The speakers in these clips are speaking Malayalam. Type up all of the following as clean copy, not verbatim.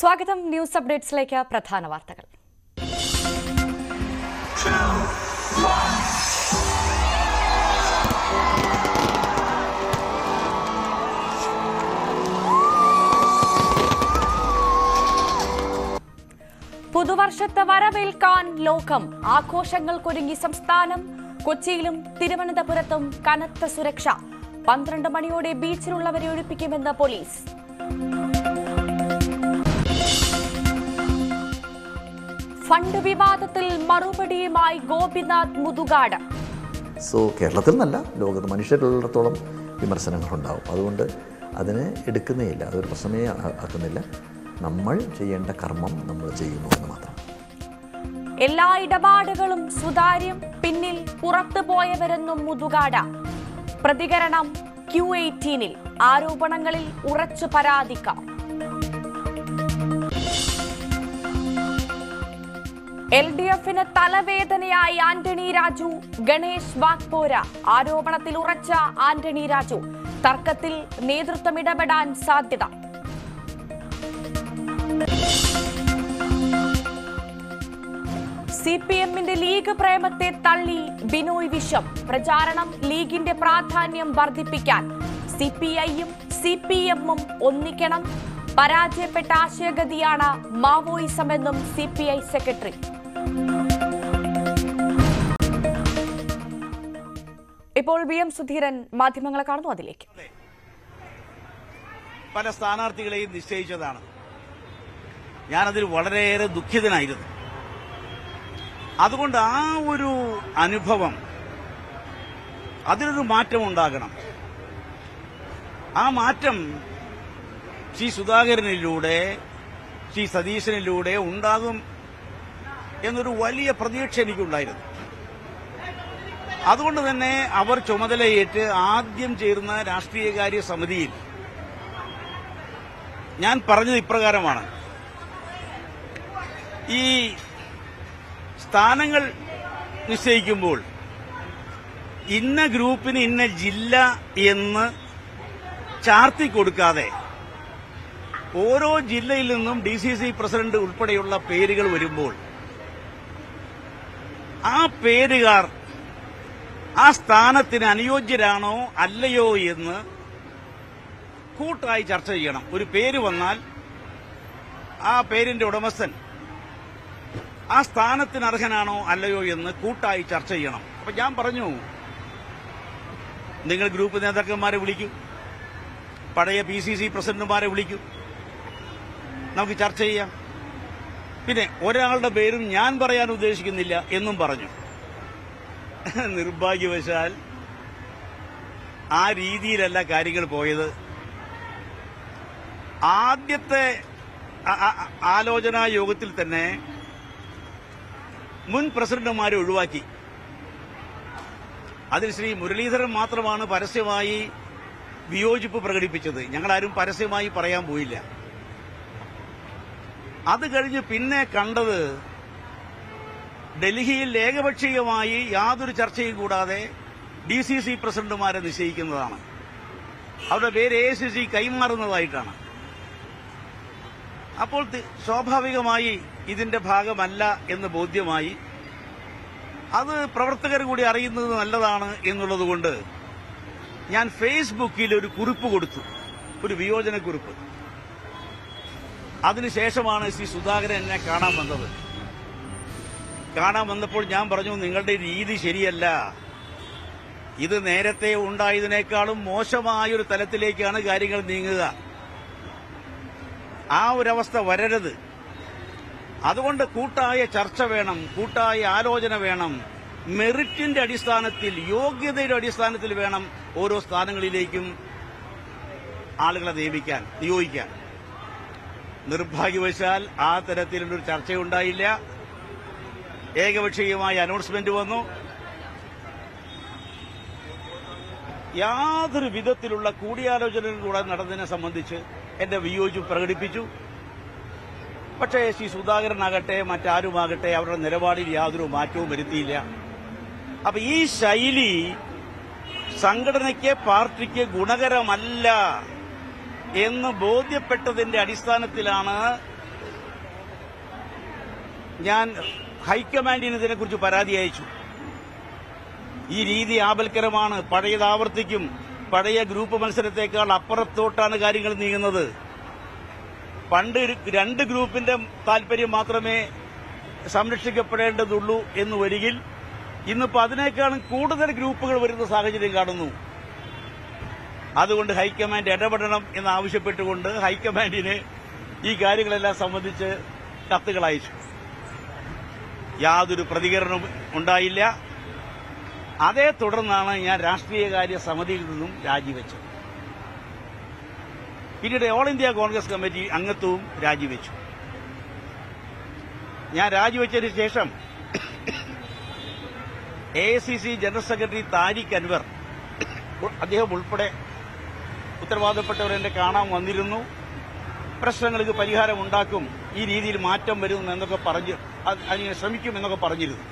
സ്വാഗതം. ന്യൂസ് അപ്ഡേറ്റ്സിലേക്ക്. പ്രധാന വാർത്തകൾ. പുതുവർഷത്തെ വരവേൽക്കാൻ ലോകം. ആഘോഷങ്ങൾക്കൊരുങ്ങി സംസ്ഥാനം. കൊച്ചിയിലും തിരുവനന്തപുരത്തും കനത്ത സുരക്ഷ. 12 മണിയോടെ ബീച്ചിലുള്ളവരെ ഒഴിപ്പിക്കുമെന്ന് പോലീസ്. ഫണ്ട് വിവാദത്തിൽ മറുപടിയുമായി ഗോപിനാഥ് മുതുകാട്. കേരളത്തിൽ നിന്നല്ല, ലോകത്ത് മനുഷ്യരുള്ളിടത്തോളം വിമർശനങ്ങളുണ്ടാവും. അതുകൊണ്ട് അതിനെ എടുക്കുന്നേയില്ല, അതൊരു പ്രശ്നമേ ആക്കുന്നില്ല. നമ്മൾ ചെയ്യേണ്ട കർമ്മം നമ്മൾ ചെയ്യുന്നു എന്ന് മാത്രം. എല്ലാ ഇടപാടുകളും സുതാര്യം. പിന്നിൽ പുറത്തു പോയവരെന്നും മുതുകാട്. പ്രതികരണം Q18-ൽ. ആരോപണങ്ങളിൽ ഉറച്ചു പരാതിക്കാർ. LDF-ന് തലവേദനയായി ആന്റണി രാജു. ഗണേഷ് വാഗ്പോര. ആരോപണത്തിൽ ഉറച്ച ആന്റണി രാജു. തർക്കത്തിൽ നേതൃത്വം ഇടപെടാൻ സാധ്യത. CPM-ന്റെ ലീഗ് പ്രേമത്തെ തള്ളി ബിനോയ് വിശ്വം. പ്രചാരണം ലീഗിന്റെ പ്രാധാന്യം വർദ്ധിപ്പിക്കാൻ. CPI-യും CPM-ഉം ഒന്നിക്കണം. പരാജയപ്പെട്ട ആശയഗതിയാണ് മാവോയിസമെന്നും CPI സെക്രട്ടറി. ഇപ്പോൾ VM സുധീരൻ മാധ്യമങ്ങളെ കാണുന്നു, അതിലേക്ക്. പല സ്ഥാനാർത്ഥികളെയും നിശ്ചയിച്ചതാണ്. ഞാനതിൽ വളരെയേറെ ദുഃഖിതനായിരുന്നു. അതുകൊണ്ട് ആ ഒരു അനുഭവം, അതിനൊരു മാറ്റം ഉണ്ടാകണം. ആ മാറ്റം ശ്രീ സുധാകരനിലൂടെ, ശ്രീ സതീശനിലൂടെ ഉണ്ടാകും എന്നൊരു വലിയ പ്രതീക്ഷ എനിക്കുണ്ടായിരുന്നു. അതുകൊണ്ട് തന്നെ അവർ ചുമതലയേറ്റ് ആദ്യം ചേർന്ന രാഷ്ട്രീയകാര്യ സമിതിയിൽ ഞാൻ പറഞ്ഞത് ഇപ്രകാരമാണ്: ഈ സ്ഥാനങ്ങൾ നിശ്ചയിക്കുമ്പോൾ ഇന്ന ഗ്രൂപ്പിന് ഇന്ന ജില്ല എന്ന് ചാർത്തി കൊടുക്കാതെ ഓരോ ജില്ലയിൽ നിന്നും DCC പ്രസിഡന്റ് ഉൾപ്പെടെയുള്ള പേരുകൾ വരുമ്പോൾ ആ പേരുകാർ ആ സ്ഥാനത്തിന് അനുയോജ്യരാണോ അല്ലയോ എന്ന് കൂട്ടായി ചർച്ച ചെയ്യണം. ഒരു പേര് വന്നാൽ ആ പേരിന്റെ ഉടമസ്ഥൻ ആ സ്ഥാനത്തിന് അർഹനാണോ അല്ലയോ എന്ന് കൂട്ടായി ചർച്ച ചെയ്യണം. അപ്പൊ ഞാൻ പറഞ്ഞു, നിങ്ങൾ ഗ്രൂപ്പ് നേതാക്കന്മാരെ വിളിക്കൂ, പഴയ PCC പ്രസിഡന്റുമാരെ വിളിക്കൂ, നമുക്ക് ചർച്ച ചെയ്യാം. പിന്നെ ഒരാളുടെ പേരും ഞാൻ പറയാൻ ഉദ്ദേശിക്കുന്നില്ല എന്നും പറഞ്ഞു. നിർഭാഗ്യവശാൽ ആ രീതിയിലല്ല കാര്യങ്ങൾ പോയത്. ആദ്യത്തെ ആലോചനാ യോഗത്തിൽ തന്നെ മുൻ പ്രസിഡന്റുമാരെ ഒഴിവാക്കി. അതിൽ ശ്രീ മുരളീധരൻ മാത്രമാണ് പരസ്യമായി വിയോജിപ്പ് പ്രകടിപ്പിച്ചത്. ഞങ്ങളാരും പരസ്യമായി പറയാൻ പോയില്ല. അത് കഴിഞ്ഞ് പിന്നെ കണ്ടത് ഡൽഹിയിൽ ഏകപക്ഷീയമായി യാതൊരു ചർച്ചയും കൂടാതെ DCC പ്രസിഡന്റുമാരെ നിശ്ചയിക്കുന്നതാണ്. അവരുടെ പേര് AICC കൈമാറുന്നതായിട്ടാണ്. അപ്പോൾ സ്വാഭാവികമായി ഇതിന്റെ ഭാഗമല്ല എന്ന് ബോധ്യമായി. അത് പ്രവർത്തകർ കൂടി അറിയുന്നത് നല്ലതാണ് എന്നുള്ളതുകൊണ്ട് ഞാൻ ഫേസ്ബുക്കിൽ ഒരു കുറിപ്പ് കൊടുത്തു, ഒരു വിയോജന കുറിപ്പ്. അതിനുശേഷമാണ് ശ്രീ സുധാകരൻ എന്നെ കാണാൻ വന്നത്. കാണാൻ വന്നപ്പോൾ ഞാൻ പറഞ്ഞു, നിങ്ങളുടെ രീതി ശരിയല്ല. ഇത് നേരത്തെ ഉണ്ടായതിനേക്കാളും മോശമായൊരു തലത്തിലേക്കാണ് കാര്യങ്ങൾ നീങ്ങുക. ആ ഒരവസ്ഥ വരരുത്. അതുകൊണ്ട് കൂട്ടായ ചർച്ച വേണം, കൂട്ടായ ആലോചന വേണം. മെറിറ്റിന്റെ അടിസ്ഥാനത്തിൽ, യോഗ്യതയുടെ അടിസ്ഥാനത്തിൽ വേണം ഓരോ സ്ഥാനങ്ങളിലേക്കും ആളുകളെ നിയോഗിക്കാൻ. നിർഭാഗ്യവശാൽ ആ തരത്തിലുള്ളൊരു ചർച്ചയുണ്ടായില്ല. ഏകപക്ഷീയമായ അനൗൺസ്മെന്റ് വന്നു. യാതൊരു വിധത്തിലുള്ള കൂടിയാലോചനകൾ കൂടെ നടന്നതിനെ സംബന്ധിച്ച് എന്റെ വിയോജിപ്പ് പ്രകടിപ്പിച്ചു. പക്ഷേ ശ്രീ സുധാകരനാകട്ടെ മറ്റാരുമാകട്ടെ അവരുടെ നിലപാടിൽ യാതൊരു മാറ്റവും വരുത്തിയില്ല. അപ്പൊ ഈ ശൈലി സംഘടനയ്ക്ക്, പാർട്ടിക്ക് ഗുണകരമല്ല എന്ന് ബോധ്യപ്പെട്ടതിന്റെ അടിസ്ഥാനത്തിലാണ് ഞാൻ ഹൈക്കമാൻഡിന് ഇതിനെക്കുറിച്ച് പരാതി അയച്ചു. ഈ രീതി ആപൽക്കരമാണ്, പഴയത് ആവർത്തിക്കും, പഴയ ഗ്രൂപ്പ് മത്സരത്തേക്കാൾ അപ്പുറത്തോട്ടാണ് കാര്യങ്ങൾ നീങ്ങുന്നത്. പണ്ട് 2 ഗ്രൂപ്പിന്റെ താല്പര്യം മാത്രമേ സംരക്ഷിക്കപ്പെടേണ്ടതുള്ളൂ എന്ന് വരികിൽ ഇന്നിപ്പോൾ അതിനേക്കാളും കൂടുതൽ ഗ്രൂപ്പുകൾ വരുന്ന സാഹചര്യം കാണുന്നു. അതുകൊണ്ട് ഹൈക്കമാൻഡ് ഇടപെടണം എന്നാവശ്യപ്പെട്ടുകൊണ്ട് ഹൈക്കമാൻഡിന് ഈ കാര്യങ്ങളെല്ലാം സംബന്ധിച്ച് കത്തുകൾ അയച്ചു. യാതൊരു പ്രതികരണവും ഉണ്ടായില്ല. അതേ തുടർന്നാണ് ഞാൻ രാഷ്ട്രീയകാര്യ സമിതിയിൽ നിന്നും രാജിവെച്ചത്. പിന്നീട് ഓൾ ഇന്ത്യ കോൺഗ്രസ് കമ്മിറ്റി അംഗത്വവും രാജിവെച്ചു. ഞാൻ രാജിവെച്ചതിന് ശേഷം AICC general secretary Tariq Anwar, അദ്ദേഹം ഉൾപ്പെടെ ഉത്തരവാദപ്പെട്ടവർ എന്നെ കാണാൻ വന്നിരുന്നു. പ്രശ്നങ്ങൾക്ക് പരിഹാരം ഉണ്ടാക്കും, ഈ രീതിയിൽ മാറ്റം വരും എന്നൊക്കെ അതിനെ ശ്രമിക്കും എന്നൊക്കെ പറഞ്ഞിരുന്നു.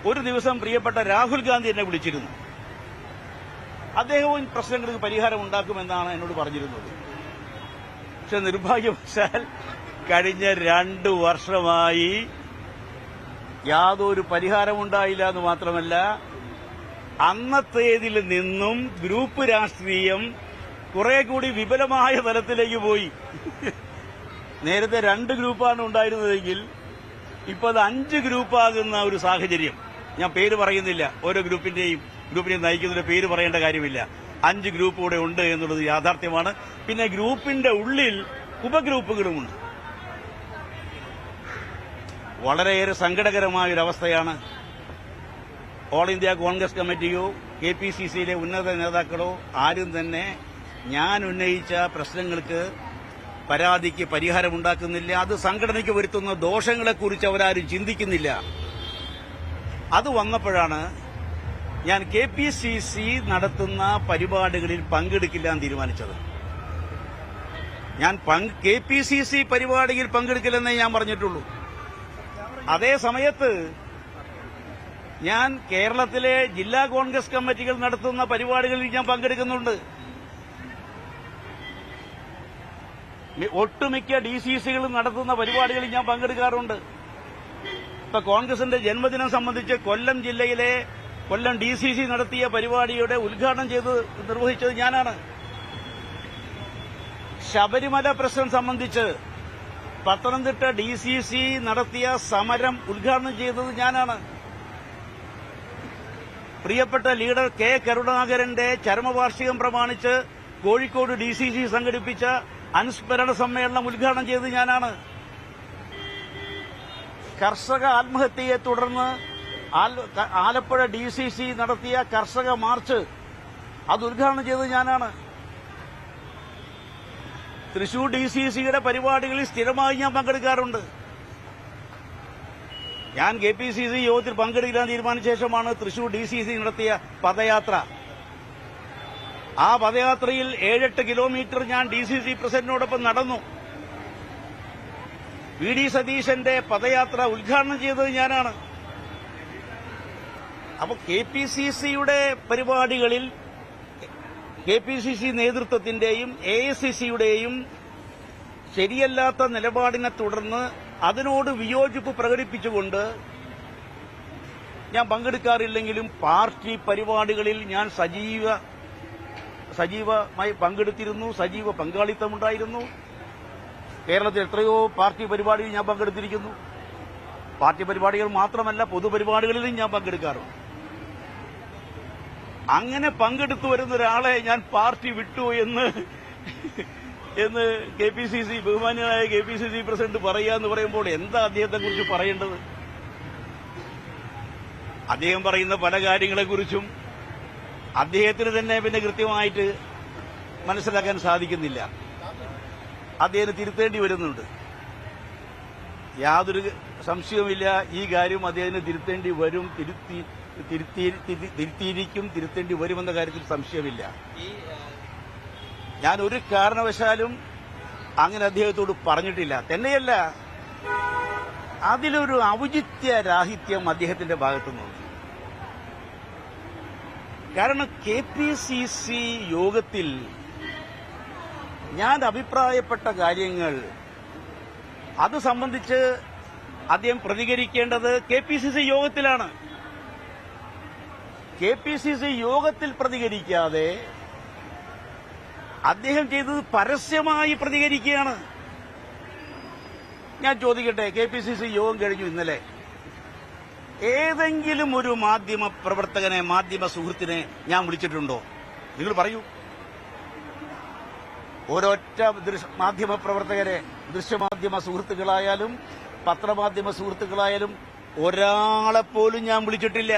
ഒരു ദിവസം പ്രിയപ്പെട്ട രാഹുൽ ഗാന്ധി എന്നെ വിളിച്ചിരുന്നു. അദ്ദേഹവും പ്രശ്നങ്ങൾക്ക് പരിഹാരം ഉണ്ടാക്കുമെന്നാണ് എന്നോട് പറഞ്ഞിരുന്നത്. പക്ഷെ നിർഭാഗ്യവശാൽ കഴിഞ്ഞ 2 വർഷമായി യാതൊരു പരിഹാരമുണ്ടായില്ല എന്ന് മാത്രമല്ല, അന്നത്തേതിൽ നിന്നും ഗ്രൂപ്പ് രാഷ്ട്രീയം കുറെ കൂടി വിപുലമായ തലത്തിലേക്ക് പോയി. നേരത്തെ 2 ഗ്രൂപ്പാണ് ഉണ്ടായിരുന്നതെങ്കിൽ ഇപ്പോൾ അത് 5 ഗ്രൂപ്പാകുന്ന ഒരു സാഹചര്യം. ഞാൻ പേര് പറയുന്നില്ല, ഓരോ ഗ്രൂപ്പിനെ നയിക്കുന്നതിന്റെ പേര് പറയേണ്ട കാര്യമില്ല. 5 ഗ്രൂപ്പ് കൂടെ ഉണ്ട് എന്നുള്ളത് യാഥാർത്ഥ്യമാണ്. പിന്നെ ഗ്രൂപ്പിന്റെ ഉള്ളിൽ ഉപഗ്രൂപ്പുകളുമുണ്ട്. വളരെയേറെ സങ്കടകരമായൊരവസ്ഥയാണ്. ഓൾ ഇന്ത്യ കോൺഗ്രസ് കമ്മിറ്റിയോ KPCCയിലെ ഉന്നത നേതാക്കളോ ആരും തന്നെ ഞാൻ ഉന്നയിച്ച പ്രശ്നങ്ങൾക്ക്, പരാതിക്ക് പരിഹാരമുണ്ടാക്കുന്നില്ല. അത് സംഘടനയ്ക്ക് വരുത്തുന്ന ദോഷങ്ങളെക്കുറിച്ച് അവരാരും ചിന്തിക്കുന്നില്ല. അത് വന്നപ്പോഴാണ് ഞാൻ KPCC നടത്തുന്ന പരിപാടികളിൽ പങ്കെടുക്കില്ല എന്ന് തീരുമാനിച്ചത്. ഞാൻ KPCC പരിപാടിയിൽ പങ്കെടുക്കില്ലെന്നേ ഞാൻ പറഞ്ഞിട്ടുള്ളൂ. അതേ സമയത്ത് ഞാൻ കേരളത്തിലെ ജില്ലാ കോൺഗ്രസ് കമ്മിറ്റികൾ നടത്തുന്ന പരിപാടികളിൽ ഞാൻ പങ്കെടുക്കുന്നുണ്ട്. ഒട്ടുമിക്ക DCCകളും നടത്തുന്ന പരിപാടികളിൽ ഞാൻ പങ്കെടുക്കാറുണ്ട്. ഇപ്പൊ കോൺഗ്രസിന്റെ ജന്മദിനം സംബന്ധിച്ച് കൊല്ലം ജില്ലയിലെ കൊല്ലം DCC നടത്തിയ പരിപാടിയുടെ ഉദ്ഘാടനം നിർവഹിച്ചത് ഞാനാണ്. ശബരിമല പ്രശ്നം സംബന്ധിച്ച് പത്തനംതിട്ട DCC നടത്തിയ സമരം ഉദ്ഘാടനം ചെയ്തത് ഞാനാണ്. പ്രിയപ്പെട്ട ലീഡർ K. കരുണാകരന്റെ ചരമവാർഷികം പ്രമാണിച്ച് കോഴിക്കോട് DCC സംഘടിപ്പിച്ച അനുസ്മരണ സമ്മേളനം ഉദ്ഘാടനം ചെയ്തത് ഞാനാണ്. കർഷക ആത്മഹത്യയെ തുടർന്ന് ആലപ്പുഴ DCC നടത്തിയ കർഷക മാർച്ച് അത് ഉദ്ഘാടനം ചെയ്തത് ഞാനാണ്. തൃശൂർ DCCയുടെ പരിപാടികളിൽ സ്ഥിരമായി ഞാൻ പങ്കെടുക്കാറുണ്ട്. ഞാൻ KPCC യോഗത്തിൽ പങ്കെടുക്കാൻ തീരുമാനിച്ച ശേഷമാണ് തൃശൂർ DCC നടത്തിയ പദയാത്ര. ആ പദയാത്രയിൽ 7-8 കിലോമീറ്റർ ഞാൻ DCC പ്രസിഡന്റിനോടൊപ്പം നടന്നു. VD സതീശന്റെ പദയാത്ര ഉദ്ഘാടനം ചെയ്തത് ഞാനാണ്. അപ്പോൾ KPCCയുടെ പരിപാടികളിൽ KPCC നേതൃത്വത്തിന്റെയും AICCയുടെയും ശരിയല്ലാത്ത നിലപാടിനെ തുടർന്ന് അതിനോട് വിയോജിപ്പ് പ്രകടിപ്പിച്ചുകൊണ്ട് ഞാൻ പങ്കെടുക്കാറില്ലെങ്കിലും പാർട്ടി പരിപാടികളിൽ ഞാൻ സജീവമായി പങ്കെടുത്തിരുന്നു. സജീവ പങ്കാളിത്തമുണ്ടായിരുന്നു. കേരളത്തിൽ എത്രയോ പാർട്ടി പരിപാടിയിൽ ഞാൻ പങ്കെടുത്തിരിക്കുന്നു. പാർട്ടി പരിപാടികൾ മാത്രമല്ല, പൊതുപരിപാടികളിലും ഞാൻ പങ്കെടുക്കാറുണ്ട്. അങ്ങനെ പങ്കെടുത്തു വരുന്ന ഒരാളെ ഞാൻ പാർട്ടി വിട്ടു എന്ന് KPCC ബഹുമാന്യനായ KPCC പ്രസിഡന്റ് പറയാന്ന് പറയുമ്പോൾ എന്താ അദ്ദേഹത്തെക്കുറിച്ച് പറയേണ്ടത്? അദ്ദേഹം പറയുന്ന പല കാര്യങ്ങളെക്കുറിച്ചും അദ്ദേഹത്തിന് തന്നെ പിന്നെ കൃത്യമായിട്ട് മനസ്സിലാക്കാൻ സാധിക്കുന്നില്ല. അദ്ദേഹം തിരുത്തേണ്ടി വരുന്നുണ്ട്. യാതൊരു സംശയവുമില്ല, ഈ കാര്യം അദ്ദേഹത്തിന് തിരുത്തേണ്ടി വരും, തിരുത്തിയിരിക്കും, തിരുത്തേണ്ടി വരുമെന്ന കാര്യത്തിൽ സംശയമില്ല. ഞാൻ ഒരു കാരണവശാലും അങ്ങനെ അദ്ദേഹത്തോട് പറഞ്ഞിട്ടില്ല. തന്നെയല്ല, അതിലൊരു ഔചിത്യരാഹിത്യം അദ്ദേഹത്തിന്റെ ഭാഗത്തുനിന്നുണ്ട്. കാരണം KPCC യോഗത്തിൽ ഞാൻ അഭിപ്രായപ്പെട്ട കാര്യങ്ങൾ അത് സംബന്ധിച്ച് അദ്ദേഹം പ്രതികരിക്കേണ്ടത് KPCC യോഗത്തിലാണ്. KPCC യോഗത്തിൽ പ്രതികരിക്കാതെ അദ്ദേഹം ചെയ്തത് പരസ്യമായി പ്രതികരിക്കുകയാണ്. ഞാൻ ചോദിക്കട്ടെ, KPCC യോഗം കഴിഞ്ഞു ഇന്നലെ. ഏതെങ്കിലും ഒരു മാധ്യമ പ്രവർത്തകനെ, മാധ്യമ സുഹൃത്തിനെ ഞാൻ വിളിച്ചിട്ടുണ്ടോ? നിങ്ങൾ പറയൂ. ഒരൊറ്റ മാധ്യമ പ്രവർത്തകരെ, ദൃശ്യമാധ്യമ സുഹൃത്തുക്കളായാലും പത്രമാധ്യമ സുഹൃത്തുക്കളായാലും ഒരാളെപ്പോലും ഞാൻ വിളിച്ചിട്ടില്ല.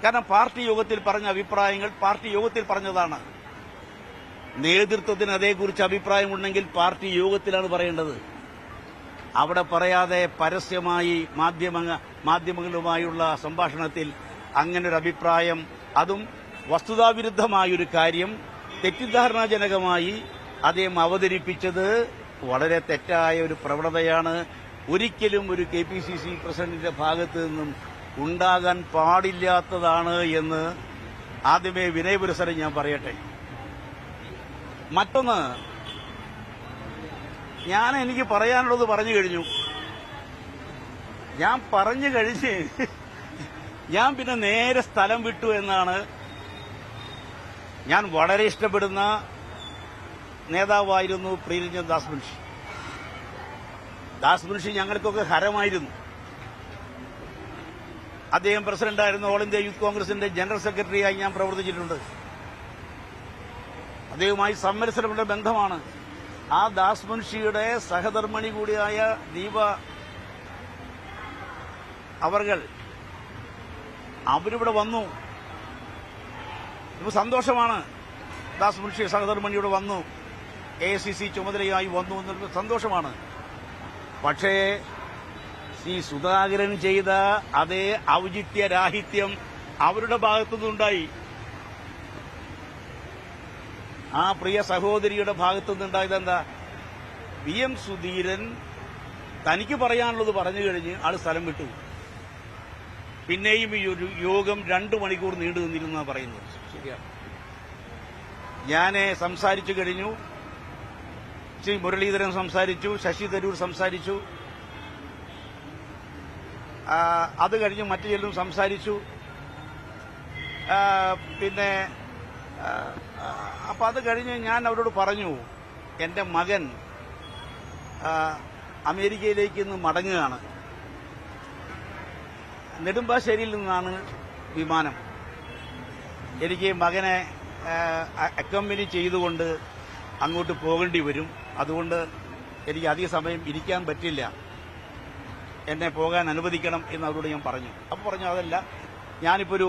കാരണം പാർട്ടി യോഗത്തിൽ പറഞ്ഞ അഭിപ്രായങ്ങൾ പാർട്ടി യോഗത്തിൽ പറഞ്ഞതാണ്. നേതൃത്വത്തിന് അതേക്കുറിച്ച് അഭിപ്രായമുണ്ടെങ്കിൽ പാർട്ടി യോഗത്തിലാണ് പറയേണ്ടത്. അവിടെ പറയാതെ പരസ്യമായി മാധ്യമങ്ങളുമായുള്ള സംഭാഷണത്തിൽ അങ്ങനൊരു അഭിപ്രായം, അതും വസ്തുതാവിരുദ്ധമായൊരു കാര്യം തെറ്റിദ്ധാരണാജനകമായി അദ്ദേഹം അവതരിപ്പിച്ചത് വളരെ തെറ്റായ ഒരു പ്രവണതയാണ്. ഒരിക്കലും ഒരു KPCC പ്രസിഡന്റിന്റെ ഭാഗത്തു നിന്നും ഉണ്ടാകാൻ പാടില്ലാത്തതാണ് എന്ന് ആദ്യമേ വിനയപുരസരം ഞാൻ പറയട്ടെ. മറ്റൊന്ന്, എനിക്ക് പറയാനുള്ളത് പറഞ്ഞു കഴിഞ്ഞു. ഞാൻ പറഞ്ഞു കഴിഞ്ഞ് ഞാൻ പിന്നെ നേരെ സ്ഥലം വിട്ടു എന്നാണ്. ഞാൻ വളരെ ഇഷ്ടപ്പെടുന്ന നേതാവായിരുന്നു പ്രിയരഞ്ജൻ ദാസ് മുൻഷി. ദാസ് മുൻഷി ഞങ്ങൾക്കൊക്കെ ഹരമായിരുന്നു. അദ്ദേഹം പ്രസിഡന്റായിരുന്നു. ഓൾ ഇന്ത്യ യൂത്ത് കോൺഗ്രസിന്റെ ജനറൽ സെക്രട്ടറിയായി ഞാൻ പ്രവർത്തിച്ചിട്ടുണ്ട്. അദ്ദേഹവുമായി സമ്മത്സരമുള്ള ബന്ധമാണ്. ആ ദാസ് മുൻഷിയുടെ സഹധർമ്മിണി കൂടിയായ ദീപ അവരിവിടെ വന്നു. ഇപ്പൊ സന്തോഷമാണ്. ദാസ് മുൻഷി സഹധർമ്മിണിയുടെ വന്നു, AICC ചുമതലയായി വന്നു എന്നുള്ള സന്തോഷമാണ്. പക്ഷേ സുധാകരൻ ചെയ്ത അതേ ഔചിത്യരാഹിത്യം അവരുടെ ഭാഗത്തുനിന്നുണ്ടായി. ആ പ്രിയ സഹോദരിയുടെ ഭാഗത്തുനിന്നുണ്ടായത് എന്താ? PM സുധീരൻ തനിക്ക് പറയാനുള്ളത് പറഞ്ഞു കഴിഞ്ഞ് ആള് സ്ഥലം വിട്ടു. പിന്നെയും ഈ ഒരു യോഗം 2 മണിക്കൂർ നീണ്ടു നിന്നിരുന്ന പറയുന്നത്. ശരിയാണ്. ഞാൻ സംസാരിച്ചു കഴിഞ്ഞു. ശ്രീ മുരളീധരൻ സംസാരിച്ചു, ശശി തരൂർ സംസാരിച്ചു, അത് കഴിഞ്ഞ് മറ്റു ചിലരും സംസാരിച്ചു. പിന്നെ അപ്പൊ അത് കഴിഞ്ഞ് ഞാൻ അവരോട് പറഞ്ഞു, എന്റെ മകൻ അമേരിക്കയിലേക്ക് ഇന്ന് മടങ്ങുകയാണ്. നെടുമ്പാശ്ശേരിയിൽ നിന്നാണ് വിമാനം. എനിക്ക് മകനെ അക്കമ്പനി ചെയ്തുകൊണ്ട് അങ്ങോട്ട് പോകേണ്ടി വരും. അതുകൊണ്ട് എനിക്ക് അധിക സമയം ഇരിക്കാൻ പറ്റില്ല, എന്നെ പോകാൻ അനുവദിക്കണം എന്ന് അവരോട് ഞാൻ പറഞ്ഞു. അപ്പോൾ പറഞ്ഞു, അതല്ല, ഞാനിപ്പോൾ ഒരു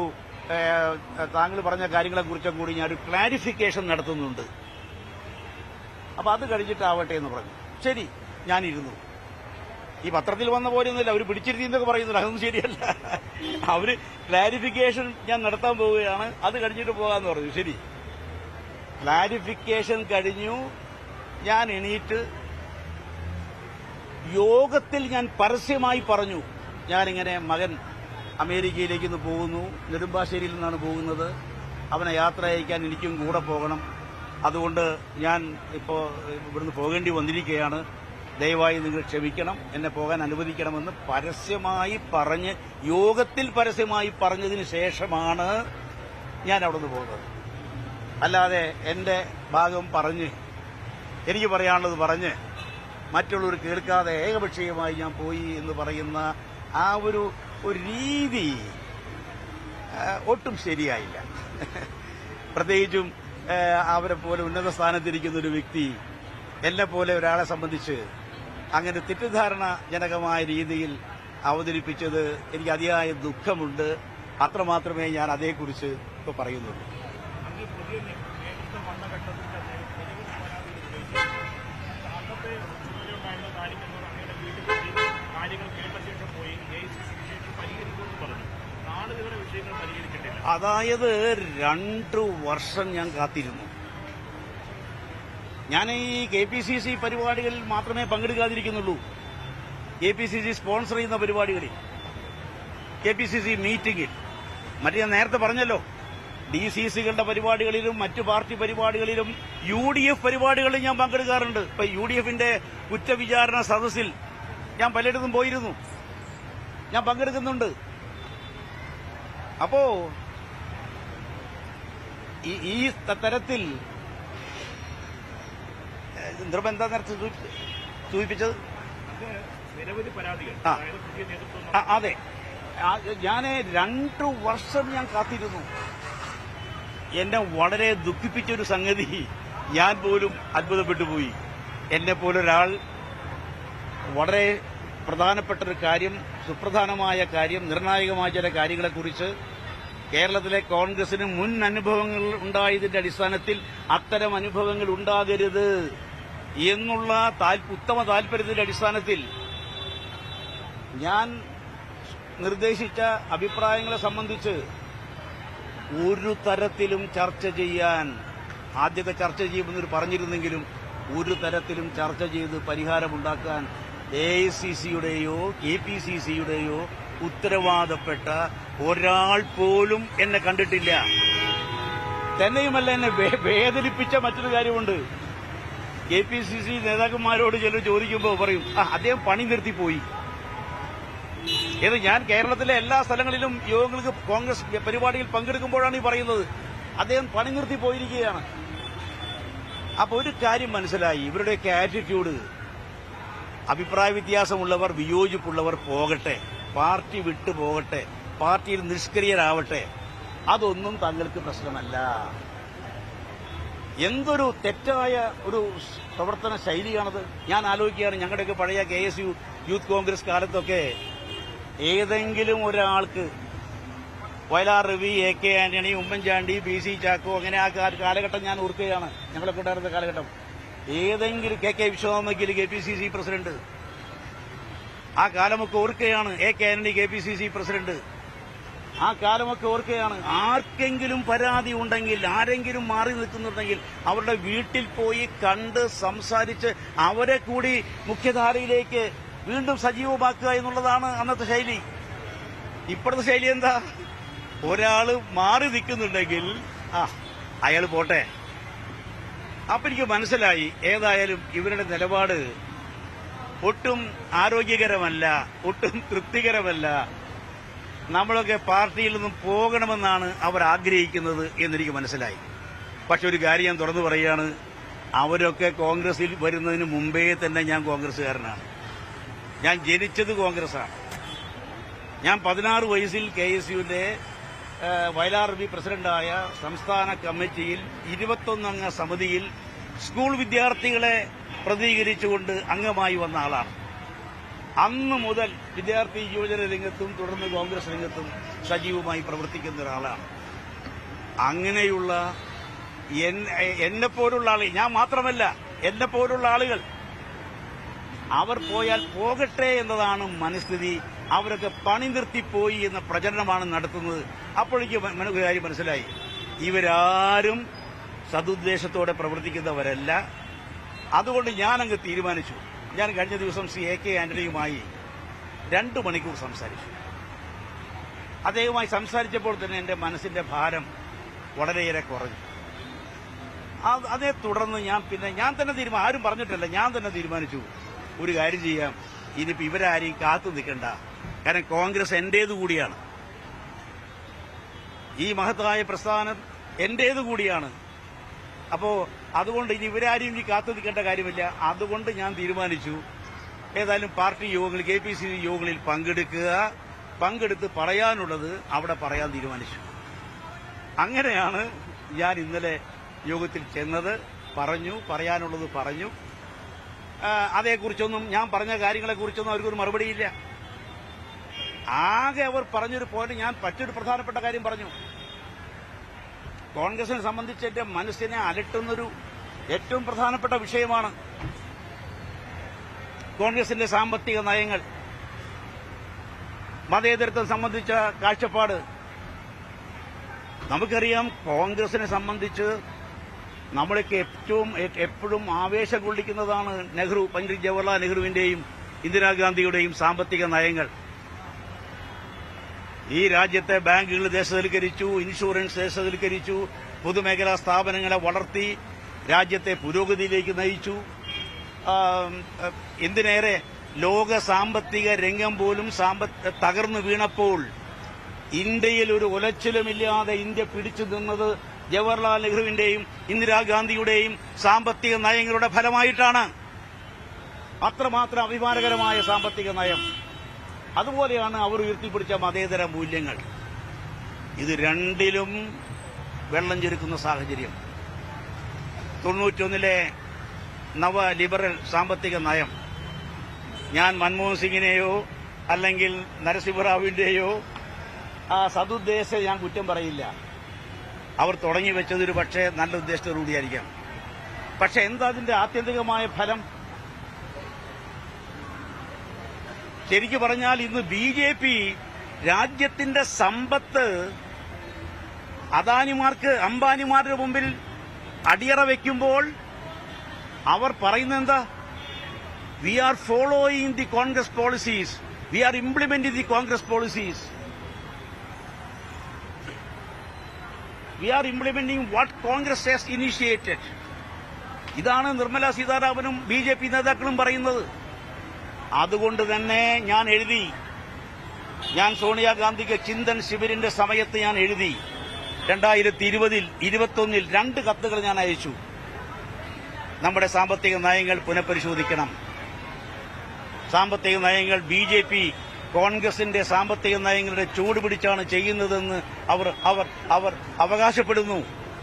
താങ്കൾ പറഞ്ഞ കാര്യങ്ങളെക്കുറിച്ചും കൂടി ഞാനൊരു ക്ലാരിഫിക്കേഷൻ നടത്തുന്നുണ്ട്, അപ്പോൾ അത് കഴിഞ്ഞിട്ടാവട്ടെ എന്ന് പറഞ്ഞു. ശരി, ഞാനിരുന്നു. ഈ പത്രത്തിൽ വന്ന പോലെയൊന്നുമില്ല, അവർ പിടിച്ചിരുത്തിയെന്നൊക്കെ പറയുന്നില്ല, അതൊന്നും ശരിയല്ല. അവർ ക്ലാരിഫിക്കേഷൻ ഞാൻ നടത്താൻ പോവുകയാണ്, അത് കഴിഞ്ഞിട്ട് പോകാമെന്ന് പറഞ്ഞു. ശരി, ക്ലാരിഫിക്കേഷൻ കഴിഞ്ഞു. ഞാൻ എണീറ്റ് യോഗത്തിൽ ഞാൻ പരസ്യമായി പറഞ്ഞു, ഞാനിങ്ങനെ മകൻ അമേരിക്കയിലേക്ക് ഇന്ന് പോകുന്നു, നെടുമ്പാശ്ശേരിയിൽ നിന്നാണ് പോകുന്നത്, അവനെ യാത്ര അയക്കാൻ എനിക്കും കൂടെ പോകണം, അതുകൊണ്ട് ഞാൻ ഇപ്പോൾ ഇവിടുന്ന് പോകേണ്ടി വന്നിരിക്കുകയാണ്, ദയവായി നിങ്ങൾ ക്ഷമിക്കണം, എന്നെ പോകാൻ അനുവദിക്കണമെന്ന് പരസ്യമായി പറഞ്ഞ്, യോഗത്തിൽ പരസ്യമായി പറഞ്ഞതിന് ശേഷമാണ് ഞാൻ അവിടെ നിന്ന് പോകുന്നത്. അല്ലാതെ എന്റെ ഭാഗം പറഞ്ഞ്, എനിക്ക് പറയാനുള്ളത് പറഞ്ഞ് മറ്റുള്ളവർ കേൾക്കാതെ ഏകപക്ഷീയമായി ഞാൻ പോയി എന്ന് പറയുന്ന ആ ഒരു രീതി ഒട്ടും ശരിയായില്ല. പ്രത്യേകിച്ചും അവരെ പോലെ ഉന്നത സ്ഥാനത്തിരിക്കുന്ന ഒരു വ്യക്തി എന്നെ പോലെ ഒരാളെ സംബന്ധിച്ച് അങ്ങനെ തെറ്റിദ്ധാരണജനകമായ രീതിയിൽ അവതരിപ്പിച്ചത് എനിക്ക് അതിയായ ദുഃഖമുണ്ട്. അത്രമാത്രമേ ഞാൻ അതേക്കുറിച്ച് ഇപ്പോൾ പറയുന്നുള്ളൂ. അതായത് 2 വർഷം ഞാൻ കാത്തിരുന്നു. ഞാൻ ഈ KPCC പരിപാടികളിൽ മാത്രമേ പങ്കെടുക്കാതിരിക്കുന്നുള്ളൂ. KPCC സ്പോൺസർ ചെയ്യുന്ന പരിപാടികളിൽ, KPCC മീറ്റിംഗിൽ, മറ്റേ ഞാൻ നേരത്തെ പറഞ്ഞല്ലോ, DCCകളുടെ പരിപാടികളിലും മറ്റു പാർട്ടി പരിപാടികളിലും UDF പരിപാടികളിലും ഞാൻ പങ്കെടുക്കാറുണ്ട്. ഇപ്പൊ UDFന്റെ കുറ്റവിചാരണ സദസ്സിൽ ഞാൻ പലയിടത്തും പോയിരുന്നു, ഞാൻ പങ്കെടുക്കുന്നുണ്ട്. അപ്പോ ഈ തരത്തിൽ നിർബന്ധ എന്താ നേരത്തെ സൂചിപ്പിച്ചത്? നിരവധി പരാതികൾ. അതെ, ഞാൻ 2 വർഷം ഞാൻ കാത്തിരുന്നു. എന്നെ വളരെ ദുഃഖിപ്പിച്ചൊരു സംഗതി ഞാൻ പോലും അത്ഭുതപ്പെട്ടു പോയി. എന്നെ പോലൊരാൾ വളരെ പ്രധാനപ്പെട്ടൊരു കാര്യം, സുപ്രധാനമായ കാര്യം, നിർണായകമായ ചില കാര്യങ്ങളെക്കുറിച്ച് കേരളത്തിലെ കോൺഗ്രസിന് മുൻ അനുഭവങ്ങൾ ഉണ്ടായതിന്റെ അടിസ്ഥാനത്തിൽ അത്തരം അനുഭവങ്ങൾ ഉണ്ടാകരുത് എന്നുള്ള ഉത്തമ താൽപര്യത്തിന്റെ അടിസ്ഥാനത്തിൽ ഞാൻ നിർദ്ദേശിച്ച അഭിപ്രായങ്ങളെ സംബന്ധിച്ച് ഒരു തരത്തിലും ചർച്ച ചെയ്യാൻ ആദ്യത്തെ ചർച്ച ചെയ്യുമെന്ന് പറഞ്ഞിരുന്നെങ്കിലും ഒരു തരത്തിലും ചർച്ച ചെയ്ത് പരിഹാരമുണ്ടാക്കാൻ AICCയുടെയോ KPCCയുടെയോ ഉത്തരവാദപ്പെട്ട ഒരാൾ പോലും എന്നെ കണ്ടിട്ടില്ല. തന്നെയുമല്ല, എന്നെ വേദനിപ്പിച്ച മറ്റൊരു കാര്യമുണ്ട്. KPCC നേതാക്കന്മാരോട് ചിലർ ചോദിക്കുമ്പോൾ പറയും, അദ്ദേഹം പണി നിർത്തിപ്പോയി. ഞാൻ കേരളത്തിലെ എല്ലാ സ്ഥലങ്ങളിലും യോഗങ്ങൾക്ക് കോൺഗ്രസ് പരിപാടിയിൽ പങ്കെടുക്കുമ്പോഴാണ് ഈ പറയുന്നത്, അദ്ദേഹം പണി നിർത്തി പോയിരിക്കുകയാണ്. അപ്പൊ ഒരു കാര്യം മനസ്സിലായി, ഇവരുടെയൊക്കെ ആറ്റിറ്റ്യൂഡ്, അഭിപ്രായ വ്യത്യാസമുള്ളവർ, വിയോജിപ്പുള്ളവർ പോകട്ടെ, പാർട്ടി വിട്ടു പോകട്ടെ, പാർട്ടിയിൽ നിഷ്ക്രിയരാവട്ടെ, അതൊന്നും തങ്ങൾക്ക് പ്രശ്നമല്ല. എന്തൊരു തെറ്റായ ഒരു പ്രവർത്തന ശൈലിയാണത്. ഞാൻ ആലോചിക്കുകയാണ്, ഞങ്ങളുടെയൊക്കെ പഴയ KSU യൂത്ത് കോൺഗ്രസ് കാലത്തൊക്കെ ഏതെങ്കിലും ഒരാൾക്ക് വയലാർ രവി, AK ആന്റണി, ഉമ്മൻചാണ്ടി, PC ചാക്കോ, അങ്ങനെ ആ കാലഘട്ടം ഞാൻ ഓർക്കുകയാണ്, ഞങ്ങളൊക്കെ ഉണ്ടായിരുന്ന കാലഘട്ടം. ഏതെങ്കിലും KK വിശ്വനാഥ് KPCC പ്രസിഡന്റ്, ആ കാലമൊക്കെ ഓർക്കുകയാണ്. AK ആന്റണി KPCC പ്രസിഡന്റ്, ആ കാലമൊക്കെ ഓർക്കുകയാണ്. ആർക്കെങ്കിലും പരാതി ഉണ്ടെങ്കിൽ, ആരെങ്കിലും മാറി നിൽക്കുന്നുണ്ടെങ്കിൽ അവരുടെ വീട്ടിൽ പോയി കണ്ട് സംസാരിച്ച് അവരെ കൂടി മുഖ്യധാരയിലേക്ക് വീണ്ടും സജീവമാക്കുക എന്നുള്ളതാണ് അന്നത്തെ ശൈലി. ഇപ്പോഴത്തെ ശൈലി എന്താ? ഒരാള് മാറി നിൽക്കുന്നുണ്ടെങ്കിൽ അയാൾ പോട്ടെ. അപ്പൊ എനിക്ക് മനസ്സിലായി, ഏതായാലും ഇവരുടെ നിലപാട് ഒട്ടും ആരോഗ്യകരമല്ല, ഒട്ടും തൃപ്തികരമല്ല. നമ്മളൊക്കെ പാർട്ടിയിൽ നിന്നും പോകണമെന്നാണ് അവർ ആഗ്രഹിക്കുന്നത് എന്നെനിക്ക് മനസ്സിലായി. പക്ഷെ ഒരു കാര്യം ഞാൻ തുറന്നു പറയുകയാണ്, അവരൊക്കെ കോൺഗ്രസിൽ വരുന്നതിന് മുമ്പേ തന്നെ ഞാൻ കോൺഗ്രസ്സുകാരനാണ്. ഞാൻ ജനിച്ചത് കോൺഗ്രസ്സാണ്. ഞാൻ 16 വയസ്സിൽ KSUവിന്റെ വയലാർ രവി പ്രസിഡന്റായ സംസ്ഥാന കമ്മിറ്റിയിൽ 21 അംഗ സമിതിയിൽ സ്കൂൾ വിദ്യാർത്ഥികളെ പ്രതിനിധീകരിച്ചുകൊണ്ട് അംഗമായി വന്ന ആളാണ്. അന്ന് മുതൽ വിദ്യാർത്ഥി യുവജന രംഗത്തും തുടർന്ന് കോൺഗ്രസ് രംഗത്തും സജീവമായി പ്രവർത്തിക്കുന്ന ഒരാളാണ്. അങ്ങനെയുള്ള എന്നെപ്പോലുള്ള ആളുകൾ, ഞാൻ മാത്രമല്ല, എന്നെപ്പോലുള്ള ആളുകൾ, അവർ പോയാൽ പോകട്ടെ എന്നതാണ് മനസ്ഥിതി. അവരൊക്കെ പണി നിർത്തിപ്പോയി എന്ന പ്രചരണമാണ് നടത്തുന്നത്. അപ്പോഴേക്ക് കാര്യം മനസ്സിലായി, ഇവരാരും സതുദ്ദേശത്തോടെ പ്രവർത്തിക്കുന്നവരല്ല. അതുകൊണ്ട് ഞാനങ്ങ് തീരുമാനിച്ചു. ഞാൻ കഴിഞ്ഞ ദിവസം AK ആന്റണിയുമായി 2 മണിക്കൂർ സംസാരിച്ചു. അദ്ദേഹവുമായി സംസാരിച്ചപ്പോൾ തന്നെ എന്റെ മനസ്സിന്റെ ഭാരം വളരെയേറെ കുറഞ്ഞു. അതേ തുടർന്ന് ഞാൻ തന്നെ ആരും പറഞ്ഞിട്ടില്ല, ഞാൻ തന്നെ തീരുമാനിച്ചു, ഒരു കാര്യം ചെയ്യാം, ഇനിയിപ്പോ ഇവരാരെയും കാത്തു നിൽക്കണ്ട. കാരണം കോൺഗ്രസ് എന്റേതു കൂടിയാണ്, ഈ മഹത്തായ പ്രസ്ഥാനം എന്റേതു കൂടിയാണ്. അപ്പോ അതുകൊണ്ട് ഇനി ഇവരാരെയും ഇനി കാത്തു നിൽക്കേണ്ട കാര്യമില്ല. അതുകൊണ്ട് ഞാൻ തീരുമാനിച്ചു, ഏതായാലും പാർട്ടി യോഗങ്ങൾ, KPCC യോഗങ്ങളിൽ പങ്കെടുത്ത് പറയാനുള്ളത് അവിടെ പറയാൻ തീരുമാനിച്ചു. അങ്ങനെയാണ് ഞാൻ ഇന്നലെ യോഗത്തിൽ ചെന്നത്, പറയാനുള്ളത് പറഞ്ഞു. അതേക്കുറിച്ചൊന്നും, ഞാൻ പറഞ്ഞ കാര്യങ്ങളെക്കുറിച്ചൊന്നും അവർക്കൊരു മറുപടിയില്ല. ആകെ അവർ പറഞ്ഞൊരു പോയിന്റ്, ഞാൻ മറ്റൊരു പ്രധാനപ്പെട്ട കാര്യം പറഞ്ഞു. കോൺഗ്രസിനെ സംബന്ധിച്ച് എന്റെ മനസ്സിനെ അലട്ടുന്നൊരു ഏറ്റവും പ്രധാനപ്പെട്ട വിഷയമാണ് കോൺഗ്രസിന്റെ സാമ്പത്തിക നയങ്ങൾ, മതേതരത്വം സംബന്ധിച്ച കാഴ്ചപ്പാട്. നമുക്കറിയാം, കോൺഗ്രസിനെ സംബന്ധിച്ച് നമ്മളൊക്കെ എപ്പോഴും ആവേശം കൊള്ളിക്കുന്നതാണ് പണ്ഡിറ്റ് ജവഹർലാൽ നെഹ്റുവിന്റെയും ഇന്ദിരാഗാന്ധിയുടെയും സാമ്പത്തിക നയങ്ങൾ. ഈ രാജ്യത്തെ ബാങ്കുകൾ ദേശവൽക്കരിച്ചു, ഇൻഷുറൻസ് ദേശവൽക്കരിച്ചു, പൊതുമേഖലാ സ്ഥാപനങ്ങളെ വളർത്തി രാജ്യത്തെ പുരോഗതിയിലേക്ക് നയിച്ചു. എന്തിനേറെ ലോക സാമ്പത്തിക രംഗം പോലും തകർന്നു വീണപ്പോൾ ഇന്ത്യയിൽ ഒരു ഉലച്ചിലുമില്ലാതെ ഇന്ത്യ പിടിച്ചു നിന്നത് ജവഹർലാൽ നെഹ്റുവിന്റെയും ഇന്ദിരാഗാന്ധിയുടെയും സാമ്പത്തിക നയങ്ങളുടെ ഫലമായിട്ടാണ്. അത്രമാത്രം അഭിമാനകരമായ സാമ്പത്തിക നയം. അതുപോലെയാണ് അവർ ഉയർത്തിപ്പിടിച്ച മതേതര മൂല്യങ്ങൾ. ഇത് രണ്ടിലും വെള്ളം ചെരുക്കുന്ന സാഹചര്യം. 91 നവ ലിബറൽ സാമ്പത്തിക നയം ഞാൻ മൻമോഹൻ സിംഗിനെയോ അല്ലെങ്കിൽ നരസിംഹറാവുവിന്റെയോ ആ സതുദ്ദേശം ഞാൻ കുറ്റം പറയില്ല. അവർ തുടങ്ങി വെച്ചതൊരു പക്ഷേ നല്ല ഉദ്ദേശത്തോടുകൂടിയായിരിക്കാം. പക്ഷെ എന്താ അതിന്റെ ആത്യന്തികമായ ഫലം? ശരിക്കു പറഞ്ഞാൽ ഇന്ന് BJP രാജ്യത്തിന്റെ സമ്പത്ത് അദാനിമാർക്ക്, അംബാനിമാരുടെ മുമ്പിൽ അടിയറ വയ്ക്കുമ്പോൾ അവർ പറയുന്നത് എന്താ? We are following the Congress policies, we are implementing the Congress policies, we are implementing what Congress has initiated. ഇതാണ് നിർമ്മല സീതാരാമനും BJP നേതാക്കളും പറയുന്നത്. അതുകൊണ്ട് തന്നെ ഞാൻ സോണിയാഗാന്ധിക്ക് ചിന്തൻ ശിബിരിന്റെ സമയത്ത് ഞാൻ എഴുതി. 2020, 2021 2 കത്തുകൾ ഞാൻ അയച്ചു. നമ്മുടെ സാമ്പത്തിക നയങ്ങൾ പുനഃപരിശോധിക്കണം. സാമ്പത്തിക നയങ്ങൾ BJP കോൺഗ്രസിന്റെ സാമ്പത്തിക നയങ്ങളുടെ ചൂട് പിടിച്ചാണ് ചെയ്യുന്നതെന്ന് അവർ അവകാശപ്പെടുന്നു,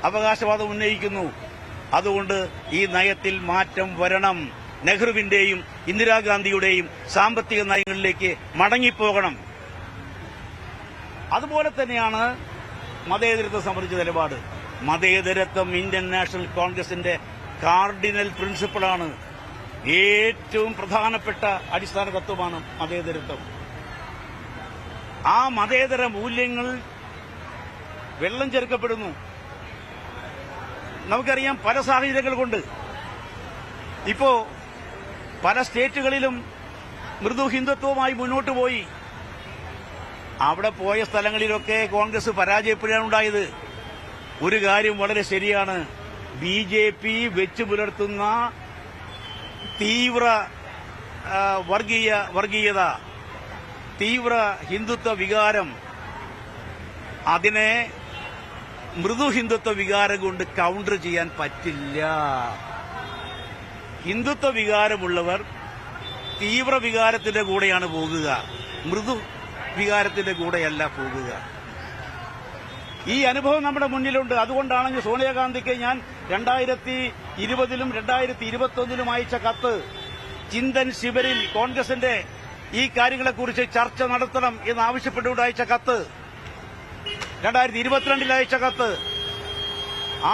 അവകാശവാദം ഉന്നയിക്കുന്നു. അതുകൊണ്ട് ഈ നയത്തിൽ മാറ്റം വരണം. നെഹ്റുവിന്റെയും ഇന്ദിരാഗാന്ധിയുടെയും സാമ്പത്തിക നയങ്ങളിലേക്ക് മടങ്ങിപ്പോകണം. അതുപോലെ തന്നെയാണ് മതേതരത്വം സംബന്ധിച്ച നിലപാട്. മതേതരത്വം ഇന്ത്യൻ നാഷണൽ കോൺഗ്രസിന്റെ കാർഡിനൽ പ്രിൻസിപ്പിളാണ്. ഏറ്റവും പ്രധാനപ്പെട്ട അടിസ്ഥാന തത്വമാണ് മതേതരത്വം. ആ മതേതര മൂല്യങ്ങൾ വെള്ളം ചേർക്കപ്പെടുന്നു. നമുക്കറിയാം, പല സാഹചര്യങ്ങൾ കൊണ്ട് ഇപ്പോ പല സ്റ്റേറ്റുകളിലും മൃദു ഹിന്ദുത്വവുമായി മുന്നോട്ട് പോയി. അവിടെ പോയ സ്ഥലങ്ങളിലൊക്കെ കോൺഗ്രസ് പരാജയപ്പെടുകയാണുണ്ടായത്. ഒരു കാര്യം വളരെ ശരിയാണ്, BJP വെച്ചു പുലർത്തുന്ന തീവ്ര വർഗീയത, തീവ്ര ഹിന്ദുത്വ വികാരം, അതിനെ മൃദു ഹിന്ദുത്വ വികാരം കൊണ്ട് കൗണ്ടർ ചെയ്യാൻ പറ്റില്ല. ഹിന്ദുത്വ വികാരമുള്ളവർ തീവ്ര വികാരത്തിന്റെ കൂടെയാണ് പോകുക, മൃദു വികാരത്തിന്റെ കൂടെയല്ല പോകുക. ഈ അനുഭവം നമ്മുടെ മുന്നിലുണ്ട്. അതുകൊണ്ടാണ് സോണിയാഗാന്ധിക്ക് ഞാൻ 2020 2021 അയച്ച കത്ത്, ചിന്തൻ ശിബിരിൽ കോൺഗ്രസിന്റെ ഈ കാര്യങ്ങളെക്കുറിച്ച് ചർച്ച നടത്തണം എന്നാവശ്യപ്പെട്ടുകൊണ്ട് അയച്ച കത്ത്, 2022 അയച്ച കത്ത്.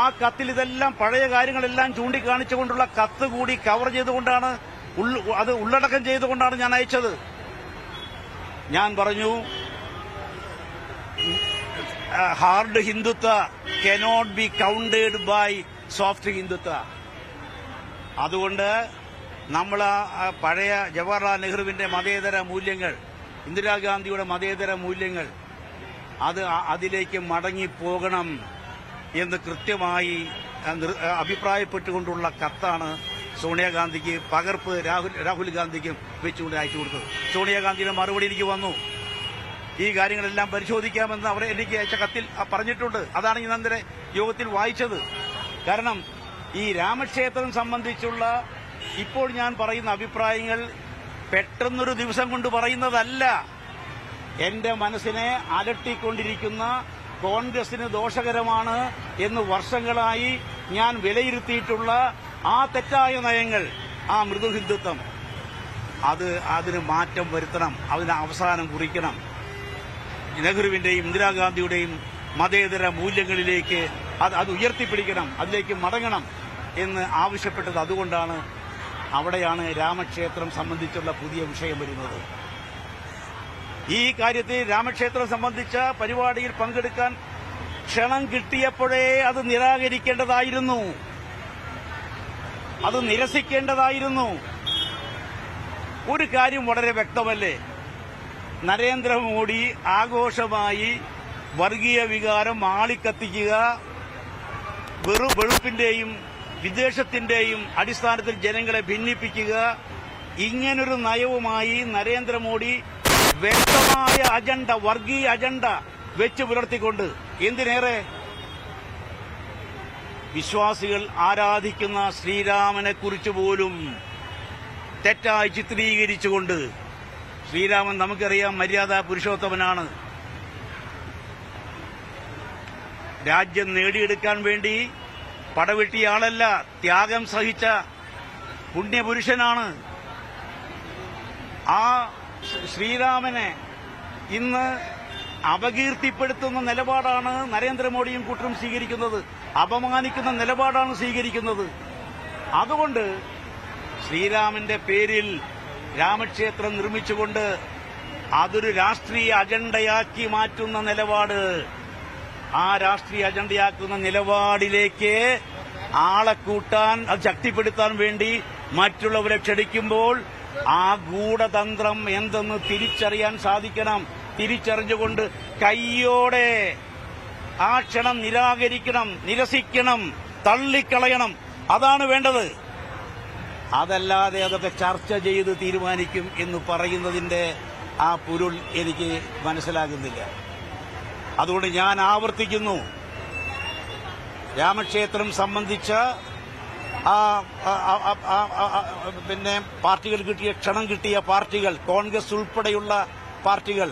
ആ കത്തിൽ ഇതെല്ലാം പഴയ കാര്യങ്ങളെല്ലാം ചൂണ്ടിക്കാണിച്ചുകൊണ്ടുള്ള കത്ത് കൂടി കവർ ചെയ്തുകൊണ്ടാണ്, അത് ഉള്ളടക്കം ചെയ്തുകൊണ്ടാണ് ഞാൻ അയച്ചത്. ഞാൻ പറഞ്ഞു, hard Hindutva cannot be countered by soft Hindutva. അതുകൊണ്ട് നമ്മൾ പഴയ ജവഹർലാൽ നെഹ്റുവിന്റെ മതേതര മൂല്യങ്ങൾ, ഇന്ദിരാഗാന്ധിയുടെ മതേതര മൂല്യങ്ങൾ, അതിലേക്ക് മടങ്ങിപ്പോകണം എന്ന് കൃത്യമായി അഭിപ്രായപ്പെട്ടുകൊണ്ടുള്ള കത്താണ് സോണിയാഗാന്ധിക്ക് പകർപ്പ് രാഹുൽ ഗാന്ധിക്കും വെച്ചുകൊണ്ട് അയച്ചു കൊടുത്തത്. സോണിയാഗാന്ധിയുടെ മറുപടി എനിക്ക് വന്നു. ഈ കാര്യങ്ങളെല്ലാം പരിശോധിക്കാമെന്ന് അവർ എനിക്ക് അയച്ച കത്തിൽ പറഞ്ഞിട്ടുണ്ട്. അതാണ് ഈ നന്ദര യോഗത്തിൽ വായിച്ചത്. കാരണം ഈ രാമക്ഷേത്രം സംബന്ധിച്ചുള്ള ഇപ്പോൾ ഞാൻ പറയുന്ന അഭിപ്രായങ്ങൾ പെട്ടെന്നൊരു ദിവസം കൊണ്ട് പറയുന്നതല്ല. എന്റെ മനസ്സിനെ അലട്ടിക്കൊണ്ടിരിക്കുന്ന, കോൺഗ്രസിന് ദോഷകരമാണ് എന്ന് വർഷങ്ങളായി ഞാൻ വിലയിരുത്തിയിട്ടുള്ള ആ തെറ്റായ നയങ്ങൾ, ആ മൃദുഹിന്ദുത്വം, അതിന് മാറ്റം വരുത്തണം, അതിന് അവസാനം കുറിക്കണം. നെഹ്റുവിന്റെയും ഇന്ദിരാഗാന്ധിയുടെയും മതേതര മൂല്യങ്ങളിലേക്ക് അത് ഉയർത്തിപ്പിടിക്കണം, അതിലേക്ക് മടങ്ങണം എന്ന് ആവശ്യപ്പെട്ടത്. അതുകൊണ്ടാണ് അവിടെയാണ് രാമക്ഷേത്രം സംബന്ധിച്ചുള്ള പുതിയ വിഷയം വരുന്നത്. ഈ കാര്യത്തിൽ രാമക്ഷേത്രം സംബന്ധിച്ച പരിപാടിയിൽ പങ്കെടുക്കാൻ ക്ഷണം കിട്ടിയപ്പോഴേ അത് നിരാകരിക്കേണ്ടതായിരുന്നു, അത് നിരസിക്കേണ്ടതായിരുന്നു. ഒരു കാര്യം വളരെ വ്യക്തമല്ലേ, നരേന്ദ്രമോദി ആഘോഷമായി വർഗീയ വികാരം ആളിക്കത്തിക്കുക, വെറുപ്പിന്റെയും വിദ്വേഷത്തിന്റെയും അടിസ്ഥാനത്തിൽ ജനങ്ങളെ ഭിന്നിപ്പിക്കുക, ഇങ്ങനൊരു നയവുമായി നരേന്ദ്രമോദി വ്യക്തമായ അജണ്ട, വർഗീയ അജണ്ട വെച്ച് പുലർത്തിക്കൊണ്ട് എന്തിനേറെ വിശ്വാസികൾ ആരാധിക്കുന്ന ശ്രീരാമനെ കുറിച്ച് പോലും തെറ്റായി ചിത്രീകരിച്ചുകൊണ്ട്, ശ്രീരാമൻ നമുക്കറിയാം മര്യാദ പുരുഷോത്തമനാണ്, രാജ്യം നേടിയെടുക്കാൻ വേണ്ടി പടവെട്ടിയ ആളല്ല, ത്യാഗം സഹിച്ച പുണ്യപുരുഷനാണ്. ആ ശ്രീരാമനെ ഇന്ന് അപകീർത്തിപ്പെടുത്തുന്ന നിലപാടാണ് നരേന്ദ്രമോദിയും കൂട്ടരും സ്വീകരിക്കുന്നത്, അപമാനിക്കുന്ന നിലപാടാണ് സ്വീകരിക്കുന്നത്. അതുകൊണ്ട് ശ്രീരാമന്റെ പേരിൽ രാമക്ഷേത്രം നിർമ്മിച്ചുകൊണ്ട് അതൊരു രാഷ്ട്രീയ അജണ്ടയാക്കി മാറ്റുന്ന നിലപാട്, ആ രാഷ്ട്രീയ അജണ്ടയാക്കുന്ന നിലപാടിലേക്ക് ആളെ കൂട്ടാൻ, അത് ശക്തിപ്പെടുത്താൻ വേണ്ടി മറ്റുള്ളവരെ ക്ഷണിക്കുമ്പോൾ ആ ഗൂഢതന്ത്രം എന്തെന്ന് തിരിച്ചറിയാൻ സാധിക്കണം. തിരിച്ചറിഞ്ഞുകൊണ്ട് കയ്യോടെ ആ ക്ഷണം നിരാകരിക്കണം, നിരസിക്കണം, തള്ളിക്കളയണം. അതാണ് വേണ്ടത്. അതല്ലാതെ അതൊക്കെ ചർച്ച ചെയ്ത് തീരുമാനിക്കും എന്ന് പറയുന്നതിന്റെ ആ പൊരുൾ എനിക്ക് മനസ്സിലാകുന്നില്ല. അതുകൊണ്ട് ഞാൻ ആവർത്തിക്കുന്നു, രാമക്ഷേത്രം സംബന്ധിച്ച പിന്നെ പാർട്ടികൾ കിട്ടിയ ക്ഷണം കിട്ടിയ പാർട്ടികൾ, കോൺഗ്രസ് ഉൾപ്പെടെയുള്ള പാർട്ടികൾ,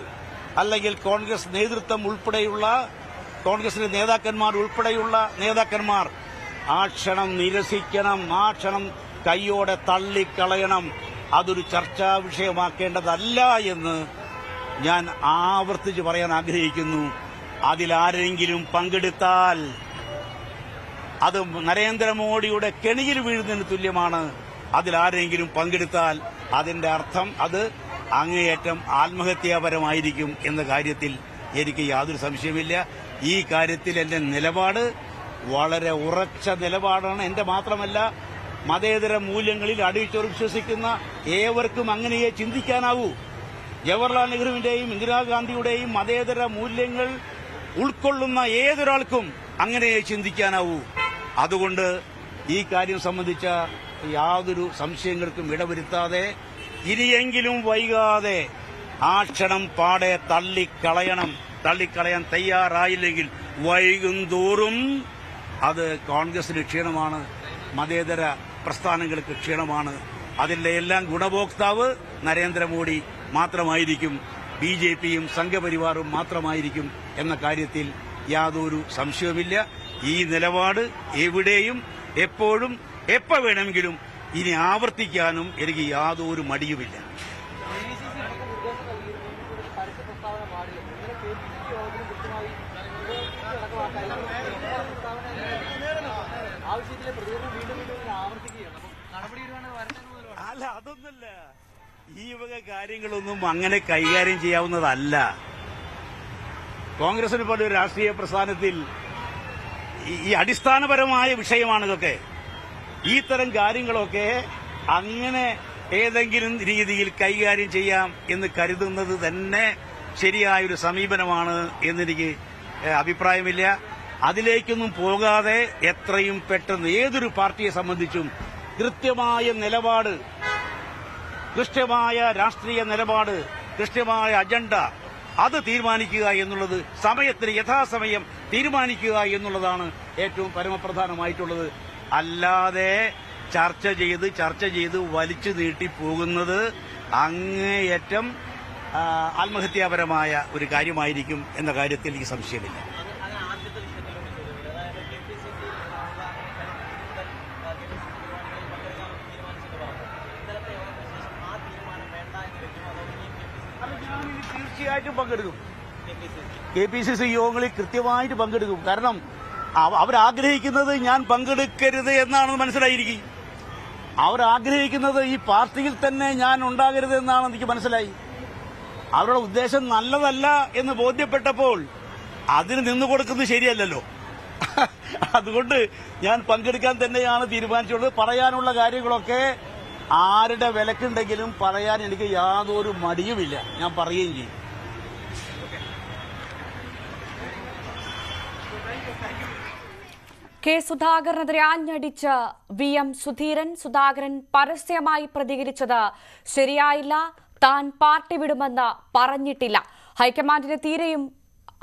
അല്ലെങ്കിൽ കോൺഗ്രസ് നേതൃത്വം ഉൾപ്പെടെയുള്ള, കോൺഗ്രസിന്റെ നേതാക്കന്മാർ ഉൾപ്പെടെയുള്ള നേതാക്കന്മാർ ആ ക്ഷണം നിരസിക്കണം, ആ ക്ഷണം കൈയോടെ തള്ളിക്കളയണം. അതൊരു ചർച്ചാ വിഷയമാക്കേണ്ടതല്ല എന്ന് ഞാൻ ആവർത്തിച്ച് പറയാൻ ആഗ്രഹിക്കുന്നു. അതിലാരെങ്കിലും പങ്കെടുത്താൽ അത് നരേന്ദ്രമോദിയുടെ കെണിയിൽ വീഴുന്നതിന് തുല്യമാണ്. അതിലാരെങ്കിലും പങ്കെടുത്താൽ അതിന്റെ അർത്ഥം അത് അങ്ങേയറ്റം ആത്മഹത്യാപരമായിരിക്കും എന്ന കാര്യത്തിൽ എനിക്ക് യാതൊരു സംശയമില്ല. ഈ കാര്യത്തിൽ എന്റെ നിലപാട് വളരെ ഉറച്ച നിലപാടാണ്. എന്റെ മാത്രമല്ല, മതേതര മൂല്യങ്ങളിൽ അടിയുറച്ച് വിശ്വസിക്കുന്ന ഏവർക്കും അങ്ങനെയേ ചിന്തിക്കാനാവൂ. ജവഹർലാൽ നെഹ്റുവിന്റെയും ഇന്ദിരാഗാന്ധിയുടെയും മതേതര മൂല്യങ്ങൾ ഉൾക്കൊള്ളുന്ന ഏതൊരാൾക്കും അങ്ങനെയേ ചിന്തിക്കാനാവൂ. അതുകൊണ്ട് ഈ കാര്യം സംബന്ധിച്ച യാതൊരു സംശയങ്ങൾക്കും ഇടവരുത്താതെ ഇനിയെങ്കിലും വൈകാതെ ആ ക്ഷണം പാടെ തള്ളിക്കളയണം. തള്ളിക്കളയാൻ തയ്യാറായില്ലെങ്കിൽ വൈകുന്തോറും അത് കോൺഗ്രസിന് ക്ഷീണമാണ്, മതേതര പ്രസ്ഥാനങ്ങൾക്ക് ക്ഷീണമാണ്. അതിന്റെ എല്ലാം ഗുണഭോക്താവ് നരേന്ദ്രമോദി മാത്രമായിരിക്കും, ബിജെപിയും സംഘപരിവാറും മാത്രമായിരിക്കും എന്ന കാര്യത്തിൽ യാതൊരു സംശയവുമില്ല. ഈ നിലപാട് എവിടെയും എപ്പോഴും എപ്പോ വേണമെങ്കിലും ഇനി ആവർത്തിക്കാനും എനിക്ക് യാതൊരു മടിയുമില്ല. അല്ല, അതൊന്നുമല്ല. ഈ വക കാര്യങ്ങളൊന്നും അങ്ങനെ കൈകാര്യം ചെയ്യാവുന്നതല്ല. കോൺഗ്രസിനെ പോലെ ഒരു രാഷ്ട്രീയ പ്രസ്ഥാനത്തിൽ ഈ അടിസ്ഥാനപരമായ വിഷയമാണ് ഇതൊക്കെ. ഈ തരം കാര്യങ്ങളൊക്കെ അങ്ങനെ ഏതെങ്കിലും രീതിയിൽ കൈകാര്യം ചെയ്യാം എന്ന് കരുതുന്നത് തന്നെ ശരിയായൊരു സമീപനമാണ് എന്നെനിക്ക് അഭിപ്രായമില്ല. അതിലേക്കൊന്നും പോകാതെ എത്രയും പെട്ടെന്ന് ഏതൊരു പാർട്ടിയെ സംബന്ധിച്ചും കൃത്യമായ നിലപാട്, കൃത്യമായ രാഷ്ട്രീയ നിലപാട്, കൃത്യമായ അജണ്ട അത് തീരുമാനിക്കുക എന്നുള്ളത്, സമയത്തിന് യഥാസമയം തീരുമാനിക്കുക എന്നുള്ളതാണ് ഏറ്റവും പരമപ്രധാനമായിട്ടുള്ളത്. അല്ലാതെ ചർച്ച ചെയ്ത് വലിച്ചു നീട്ടി പോകുന്നത് അങ്ങേയറ്റം ആത്മഹത്യാപരമായ ഒരു കാര്യമായിരിക്കും എന്ന കാര്യത്തിൽ എനിക്ക് സംശയമില്ല. തീർച്ചയായിട്ടും പങ്കെടുക്കും. KPCC യോഗങ്ങളിൽ കൃത്യമായിട്ട് പങ്കെടുക്കും. കാരണം അവരാഗ്രഹിക്കുന്നത് ഞാൻ പങ്കെടുക്കരുത് എന്നാണെന്ന് മനസ്സിലായിരിക്കും. അവരാഗ്രഹിക്കുന്നത് ഈ പാർട്ടിയിൽ തന്നെ ഞാൻ ഉണ്ടാകരുത് എന്നാണ് എനിക്ക് മനസ്സിലായി. അവരുടെ ഉദ്ദേശം നല്ലതല്ല എന്ന് ബോധ്യപ്പെട്ടപ്പോൾ അതിന് നിന്നുകൊടുക്കുന്നത് ശരിയല്ലല്ലോ. അതുകൊണ്ട് ഞാൻ പങ്കെടുക്കാൻ തന്നെയാണ് തീരുമാനിച്ചുള്ളത്. പറയാനുള്ള കാര്യങ്ങളൊക്കെ ആരുടെ വിലക്കുണ്ടെങ്കിലും പറയാൻ എനിക്ക് യാതൊരു മടിയുമില്ല, ഞാൻ പറയുകയും ചെയ്യും. കെ സുധാകരനെതിരെ ആഞ്ഞടിച്ച VM സുധീരൻ. സുധാകരൻ പരസ്യമായി പ്രതികരിച്ചത് ശരിയായില്ല, താൻ പാർട്ടി വിടുമെന്ന് പറഞ്ഞിട്ടില്ല.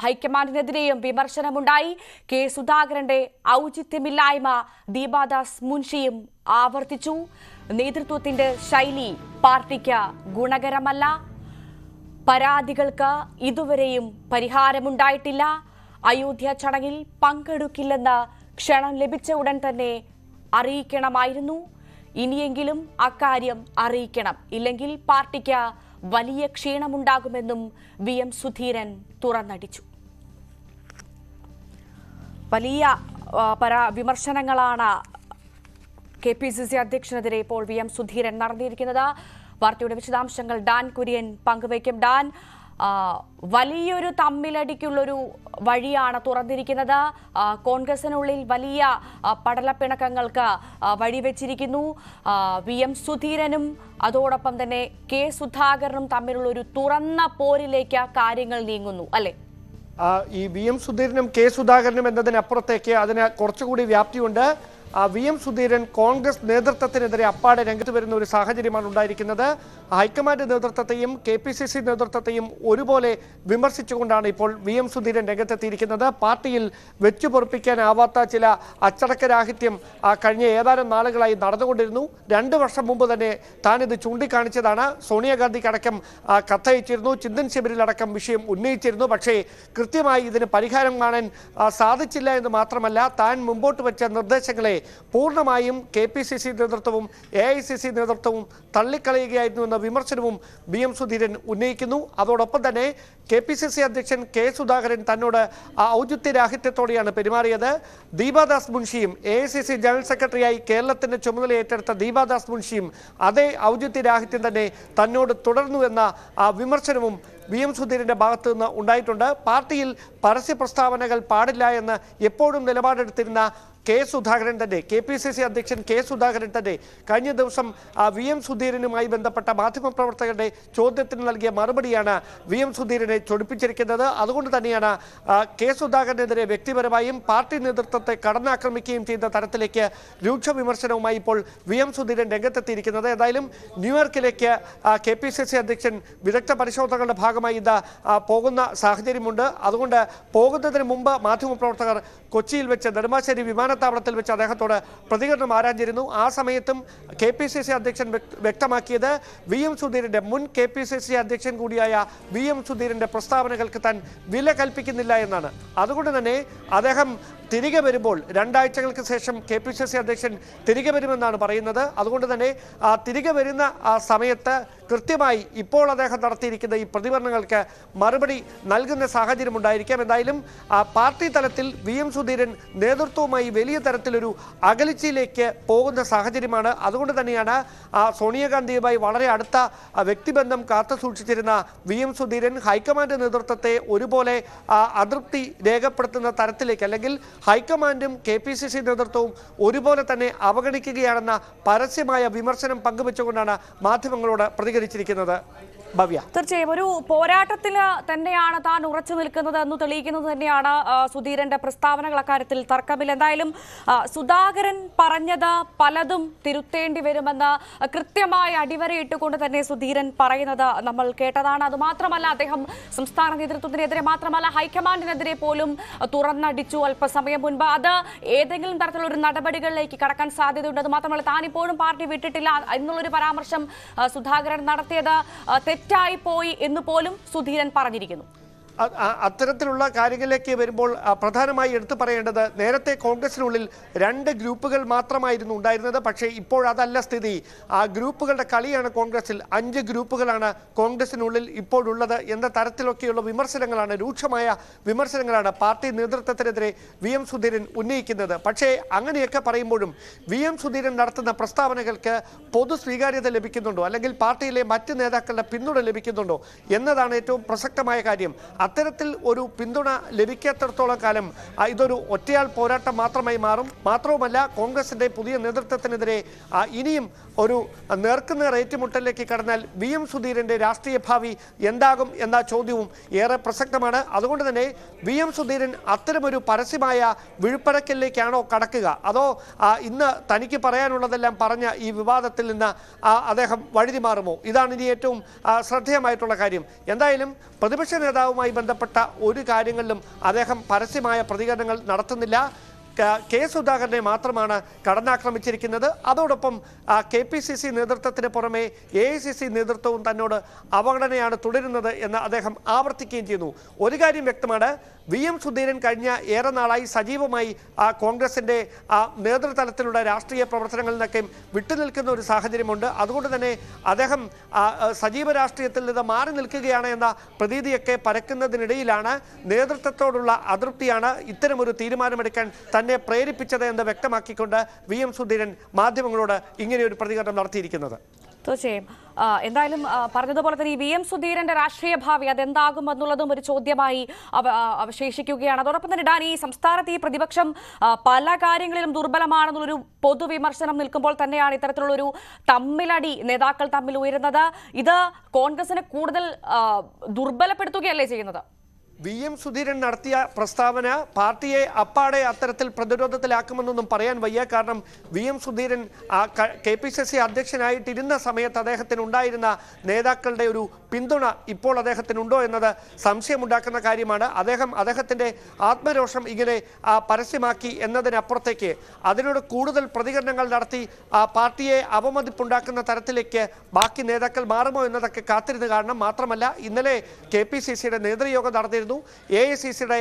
ഹൈക്കമാൻഡിനെതിരെയും വിമർശനമുണ്ടായി. കെ സുധാകരന്റെ ഔചിത്യമില്ലായ്മ ദീപാദാസ് മുൻഷിയും ആവർത്തിച്ചു. നേതൃത്വത്തിന്റെ ശൈലി പാർട്ടിക്ക് ഗുണകരമല്ല, പരാതികൾക്ക് ഇതുവരെയും പരിഹാരമുണ്ടായിട്ടില്ല, അയോധ്യ ചടങ്ങിൽ പങ്കെടുക്കില്ലെന്ന് ക്ഷണം ലഭിച്ച ഉടൻ തന്നെ അറിയിക്കണമായിരുന്നു, ഇനിയെങ്കിലും അക്കാര്യം അറിയിക്കണം, ഇല്ലെങ്കിൽ പാർട്ടിക്ക് വലിയ ക്ഷീണമുണ്ടാകുമെന്നും VM സുധീരൻ തുറന്നടിച്ചു. വലിയ വിമർശനങ്ങളാണ് KPCC അധ്യക്ഷനെതിരെ ഇപ്പോൾ VM സുധീരൻ നടത്തിയിരിക്കുന്നത്. വാർത്തയുടെ വിശദാംശങ്ങൾ ഡാൻ കുര്യൻ പങ്കുവയ്ക്കും. ഡാൻ, വലിയൊരു തമ്മിലടിക്കുള്ളൊരു വഴിയാണ് തുറന്നിരിക്കുന്നത്. കോൺഗ്രസിനുള്ളിൽ വലിയ പടലപ്പിണക്കങ്ങൾക്ക് വഴിവെച്ചിരിക്കുന്നു. VM സുധീരനും അതോടൊപ്പം തന്നെ കെ സുധാകരനും തമ്മിലുള്ള ഒരു തുറന്ന പോരിലേക്ക് കാര്യങ്ങൾ നീങ്ങുന്നു അല്ലെ? ഈ VM സുധീരനും കെ സുധാകരനും എന്നതിനപ്പുറത്തേക്ക് അതിന് കുറച്ചുകൂടി വ്യാപ്തിയുണ്ട്. VM സുധീരൻ കോൺഗ്രസ് നേതൃത്വത്തിനെതിരെ അപ്പാടെ രംഗത്ത് വരുന്ന ഒരു സാഹചര്യമാണ് ഉണ്ടായിരിക്കുന്നത്. ഹൈക്കമാൻഡ് നേതൃത്വത്തെയും KPCC നേതൃത്വത്തെയും ഒരുപോലെ വിമർശിച്ചുകൊണ്ടാണ് ഇപ്പോൾ VM സുധീരൻ രംഗത്തെത്തിയിരിക്കുന്നത്. പാർട്ടിയിൽ വെച്ചു പൊറുപ്പിക്കാനാവാത്ത ചില അച്ചടക്കരാഹിത്യം കഴിഞ്ഞ ഏതാനും നാളുകളായി നടന്നുകൊണ്ടിരുന്നു. 2 വർഷം മുമ്പ് തന്നെ താനിത് ചൂണ്ടിക്കാണിച്ചതാണ്. സോണിയാഗാന്ധിക്കടക്കം കത്തയച്ചിരുന്നു, ചിന്തൻ ശിബിരിലടക്കം വിഷയം ഉന്നയിച്ചിരുന്നു. പക്ഷേ കൃത്യമായി ഇതിന് പരിഹാരം കാണാൻ സാധിച്ചില്ല എന്ന് മാത്രമല്ല, താൻ മുമ്പോട്ട് വെച്ച നിർദ്ദേശങ്ങളെ പൂർണ്ണമായും KPCC നേതൃത്വവും AICC നേതൃത്വവും തള്ളിക്കളയുകയായിരുന്നു എന്ന വിമർശനവും VM സുധീരൻ ഉന്നയിക്കുന്നു. അതോടൊപ്പം തന്നെ KPCC അധ്യക്ഷൻ കെ സുധാകരൻ തന്നോട് ഔചിത്യരാഹിത്യത്തോടെയാണ് പെരുമാറിയത്. ദീപാദാസ് മുൻഷിയും AICC ജനറൽ സെക്രട്ടറിയായി കേരളത്തിന്റെ ചുമതല ഏറ്റെടുത്ത ദീപാദാസ് മുൻഷിയും അതേ ഔചിത്യരാഹിത്യം തന്നെ തന്നോട് തുടർന്നു എന്ന വിമർശനവും VM സുധീരന്റെ ഭാഗത്തു നിന്ന് ഉണ്ടായിട്ടുണ്ട്. പാർട്ടിയിൽ പരസ്യ പ്രസ്താവനകൾ പാടില്ല എന്ന് എപ്പോഴും നിലപാടെടുത്തിരുന്ന കെ സുധാകരൻ തന്നെ, KPCC അധ്യക്ഷൻ കെ സുധാകരൻ തന്നെ കഴിഞ്ഞ ദിവസം VM സുധീരനുമായി ബന്ധപ്പെട്ട മാധ്യമപ്രവർത്തകരുടെ ചോദ്യത്തിന് നൽകിയ മറുപടിയാണ് VM സുധീരനെ ചൊടിപ്പിച്ചിരിക്കുന്നത്. അതുകൊണ്ട് തന്നെയാണ് കെ സുധാകരനെതിരെ വ്യക്തിപരമായും പാർട്ടി നേതൃത്വത്തെ കടന്നാക്രമിക്കുകയും ചെയ്ത തരത്തിലേക്ക് രൂക്ഷ വിമർശനവുമായി ഇപ്പോൾ VM സുധീരൻ രംഗത്തെത്തിയിരിക്കുന്നത്. ഏതായാലും ന്യൂയോർക്കിലേക്ക് KPCC അധ്യക്ഷൻ വിദഗ്ധ പരിശോധനകളുടെ ഭാഗമായി ഇത് പോകുന്ന സാഹചര്യമുണ്ട്. അതുകൊണ്ട് പോകുന്നതിന് മുമ്പ് മാധ്യമപ്രവർത്തകർ കൊച്ചിയിൽ വെച്ച് നെടുമ്പാശ്ശേരി വിമാനത്താവളത്തിൽ വെച്ച് അദ്ദേഹത്തോട് പ്രതികരണം ആരാഞ്ഞിരുന്നു. ആ സമയത്തും KPCC അധ്യക്ഷൻ വ്യക്തമാക്കിയത് VM സുധീരന്റെ മുൻ KPCC അധ്യക്ഷൻ കൂടിയായ VM സുധീരന്റെ പ്രസ്താവനകൾക്ക് താൻ വില കൽപ്പിക്കുന്നില്ല എന്നാണ്. അതുകൊണ്ട് തന്നെ അദ്ദേഹം തിരികെ വരുമ്പോൾ 2 ആഴ്ചകൾക്ക് ശേഷം KPCC അധ്യക്ഷൻ തിരികെ വരുമെന്നാണ് പറയുന്നത്. അതുകൊണ്ട് തന്നെ തിരികെ വരുന്ന സമയത്ത് കൃത്യമായി ഇപ്പോൾ അദ്ദേഹം നടത്തിയിരിക്കുന്ന ഈ പ്രതികരണങ്ങൾക്ക് മറുപടി നൽകുന്ന സാഹചര്യം ഉണ്ടായിരിക്കാം. എന്തായാലും പാർട്ടി തലത്തിൽ VM സുധീരൻ നേതൃത്വവുമായി വലിയ തരത്തിലൊരു അകൽച്ചയിലേക്ക് പോകുന്ന സാഹചര്യമാണ്. അതുകൊണ്ട് തന്നെയാണ് സോണിയാഗാന്ധിയുമായി വളരെ അടുത്ത വ്യക്തിബന്ധം കാത്തു സൂക്ഷിച്ചിരുന്ന VM സുധീരൻ ഹൈക്കമാൻഡ് നേതൃത്വത്തെ ഒരുപോലെ അതൃപ്തി രേഖപ്പെടുത്തുന്ന തരത്തിലേക്ക്, അല്ലെങ്കിൽ ഹൈക്കമാൻഡും KPCC നേതൃത്വവും ഒരുപോലെ തന്നെ അവഗണിക്കുകയാണെന്ന പരസ്യമായ വിമർശനം പങ്കുവെച്ചുകൊണ്ടാണ് മാധ്യമങ്ങളോട് പ്രതികരിച്ചിരിക്കുന്നത്. ഭവ്യ, തീർച്ചയായും ഒരു പോരാട്ടത്തിൽ തന്നെയാണ് താൻ ഉറച്ചു നിൽക്കുന്നത് എന്ന് തെളിയിക്കുന്നത് തന്നെയാണ് സുധീരന്റെ പ്രസ്താവനകൾ. അക്കാര്യത്തിൽ തർക്കമില്ല. എന്തായാലും സുധാകരൻ പറഞ്ഞത് പലതും തിരുത്തേണ്ടി വരുമെന്ന് കൃത്യമായി അടിവരയിട്ടുകൊണ്ട് തന്നെ സുധീരൻ പറയുന്നത് നമ്മൾ കേട്ടതാണ്. അതുമാത്രമല്ല, അദ്ദേഹം സംസ്ഥാന നേതൃത്വത്തിനെതിരെ മാത്രമല്ല ഹൈക്കമാൻഡിനെതിരെ പോലും തുറന്നടിച്ചു അല്പസമയം മുൻപ്. അത് ഏതെങ്കിലും തരത്തിലുള്ള ഒരു നടപടികളിലേക്ക് കടക്കാൻ സാധ്യതയുണ്ട്. അത് മാത്രമല്ല, താൻ ഇപ്പോഴും പാർട്ടി വിട്ടിട്ടില്ല എന്നുള്ളൊരു പരാമർശം സുധാകരൻ നടത്തിയത് തെറ്റായി പോയി എന്ന് പോലും സുധീരൻ പറഞ്ഞിരിക്കുന്നു. അത്തരത്തിലുള്ള കാര്യങ്ങളിലേക്ക് വരുമ്പോൾ പ്രധാനമായി എടുത്തു പറയേണ്ടത്, നേരത്തെ കോൺഗ്രസിനുള്ളിൽ 2 ഗ്രൂപ്പുകൾ മാത്രമായിരുന്നു ഉണ്ടായിരുന്നത്. പക്ഷേ ഇപ്പോൾ അതല്ല സ്ഥിതി. ആ ഗ്രൂപ്പുകളുടെ കളിയാണ് കോൺഗ്രസിൽ. 5 ഗ്രൂപ്പുകളാണ് കോൺഗ്രസിനുള്ളിൽ ഇപ്പോഴുള്ളത് എന്ന തരത്തിലൊക്കെയുള്ള വിമർശനങ്ങളാണ്, രൂക്ഷമായ വിമർശനങ്ങളാണ് പാർട്ടി നേതൃത്വത്തിനെതിരെ VM സുധീരൻ ഉന്നയിക്കുന്നത്. പക്ഷേ അങ്ങനെയൊക്കെ പറയുമ്പോഴും VM സുധീരൻ നടത്തുന്ന പ്രസ്താവനകൾക്ക് പൊതു സ്വീകാര്യത ലഭിക്കുന്നുണ്ടോ, അല്ലെങ്കിൽ പാർട്ടിയിലെ മറ്റ് നേതാക്കളുടെ പിന്തുണ ലഭിക്കുന്നുണ്ടോ എന്നതാണ് ഏറ്റവും പ്രസക്തമായ കാര്യം. അത്തരത്തിൽ ഒരു പിന്തുണ ലഭിക്കാത്തിടത്തോളം കാലം ഇതൊരു ഒറ്റയാൾ പോരാട്ടം മാത്രമായി മാറും. മാത്രവുമല്ല, കോൺഗ്രസിന്റെ പുതിയ നേതൃത്വത്തിനെതിരെ ഇനിയും ഒരു നേർക്കുനേർ ഏറ്റുമുട്ടലിലേക്ക് കടന്നാൽ VM സുധീരന്റെ രാഷ്ട്രീയ ഭാവി എന്താകും എന്ന ചോദ്യവും ഏറെ പ്രസക്തമാണ്. അതുകൊണ്ട് തന്നെ VM സുധീരൻ അത്തരമൊരു പരസ്യമായ വിഴുപ്പഴക്കലിലേക്കാണോ കടക്കുക, അതോ ഇന്ന് തനിക്ക് പറയാനുള്ളതെല്ലാം പറഞ്ഞ ഈ വിവാദത്തിൽ നിന്ന് അദ്ദേഹം വഴുതി മാറുമോ? ഇതാണ് ഇനി ഏറ്റവും ശ്രദ്ധേയമായിട്ടുള്ള കാര്യം. എന്തായാലും പ്രതിപക്ഷ നേതാവുമായി ബന്ധപ്പെട്ട ഒരു കാര്യങ്ങളിലും അദ്ദേഹം പരസ്യമായ പ്രതികരണങ്ങൾ നടത്തുന്നില്ല. കെ സുധാകരനെ മാത്രമാണ് കടന്നാക്രമിച്ചിരിക്കുന്നത്. അതോടൊപ്പം KPCC നേതൃത്വത്തിന് പുറമെ AICC നേതൃത്വവും തന്നോട് അവഗണനയാണ് തുടരുന്നത് എന്ന് അദ്ദേഹം ആവർത്തിക്കുകയും ചെയ്യുന്നു. ഒരു കാര്യം വ്യക്തമാണ്, VM സുധീരൻ കഴിഞ്ഞ ഏറെ നാളായി സജീവമായി കോൺഗ്രസിൻ്റെ നേതൃതലത്തിലുള്ള രാഷ്ട്രീയ പ്രവർത്തനങ്ങളിൽ നിന്നൊക്കെ വിട്ടുനിൽക്കുന്ന ഒരു സാഹചര്യമുണ്ട്. അതുകൊണ്ട് തന്നെ അദ്ദേഹം സജീവ രാഷ്ട്രീയത്തിൽ നിന്ന് മാറി നിൽക്കുകയാണ് എന്ന പ്രതീതിയൊക്കെ പരക്കുന്നതിനിടയിലാണ് നേതൃത്വത്തോടുള്ള അതൃപ്തിയാണ് ഇത്തരമൊരു തീരുമാനമെടുക്കാൻ തന്നെ പ്രേരിപ്പിച്ചത് എന്ന് വ്യക്തമാക്കിക്കൊണ്ട് VM സുധീരൻ മാധ്യമങ്ങളോട് ഇങ്ങനെയൊരു പ്രതികരണം നടത്തിയിരിക്കുന്നത്. തീർച്ചയായും എന്തായാലും പറഞ്ഞതുപോലെ തന്നെ ഈ VM സുധീരന്റെ രാഷ്ട്രീയ ഭാവി അതെന്താകും എന്നുള്ളതും ഒരു ചോദ്യമായി അവശേഷിക്കുകയാണ്. അതോടൊപ്പം തന്നെ ഡാനി, ഈ സംസ്ഥാനത്ത് ഈ പ്രതിപക്ഷം പല കാര്യങ്ങളിലും ദുർബലമാണെന്നുള്ളൊരു പൊതുവിമർശനം നിൽക്കുമ്പോൾ തന്നെയാണ് ഇത്തരത്തിലുള്ളൊരു തമ്മിലടി നേതാക്കൾ തമ്മിൽ ഉയരുന്നത്. ഇത് കോൺഗ്രസിനെ കൂടുതൽ ദുർബലപ്പെടുത്തുകയല്ലേ ചെയ്യുന്നത്? VM സുധീരൻ നടത്തിയ പ്രസ്താവന പാർട്ടിയെ അപ്പാടെ അത്തരത്തിൽ പ്രതിരോധത്തിലാക്കുമെന്നൊന്നും പറയാൻ വയ്യ. കാരണം VM സുധീരൻ KPCC അധ്യക്ഷനായിട്ടിരുന്ന സമയത്ത് അദ്ദേഹത്തിന് ഉണ്ടായിരുന്ന നേതാക്കളുടെ ഒരു പിന്തുണ ഇപ്പോൾ അദ്ദേഹത്തിനുണ്ടോ എന്നത് സംശയമുണ്ടാക്കുന്ന കാര്യമാണ്. അദ്ദേഹത്തിൻ്റെ ആത്മരോഷം ഇങ്ങനെ പരസ്യമാക്കി എന്നതിനപ്പുറത്തേക്ക് അതിനോട് കൂടുതൽ പ്രതികരണങ്ങൾ നടത്തി പാർട്ടിയെ അവമതിപ്പുണ്ടാക്കുന്ന തരത്തിലേക്ക് ബാക്കി നേതാക്കൾ മാറുമോ എന്നതൊക്കെ കാത്തിരുന്ന് കാണണം. മാത്രമല്ല, ഇന്നലെ KPCCയുടെ നേതൃയോഗം നടത്തിയിരുന്നു. AICCയുടെ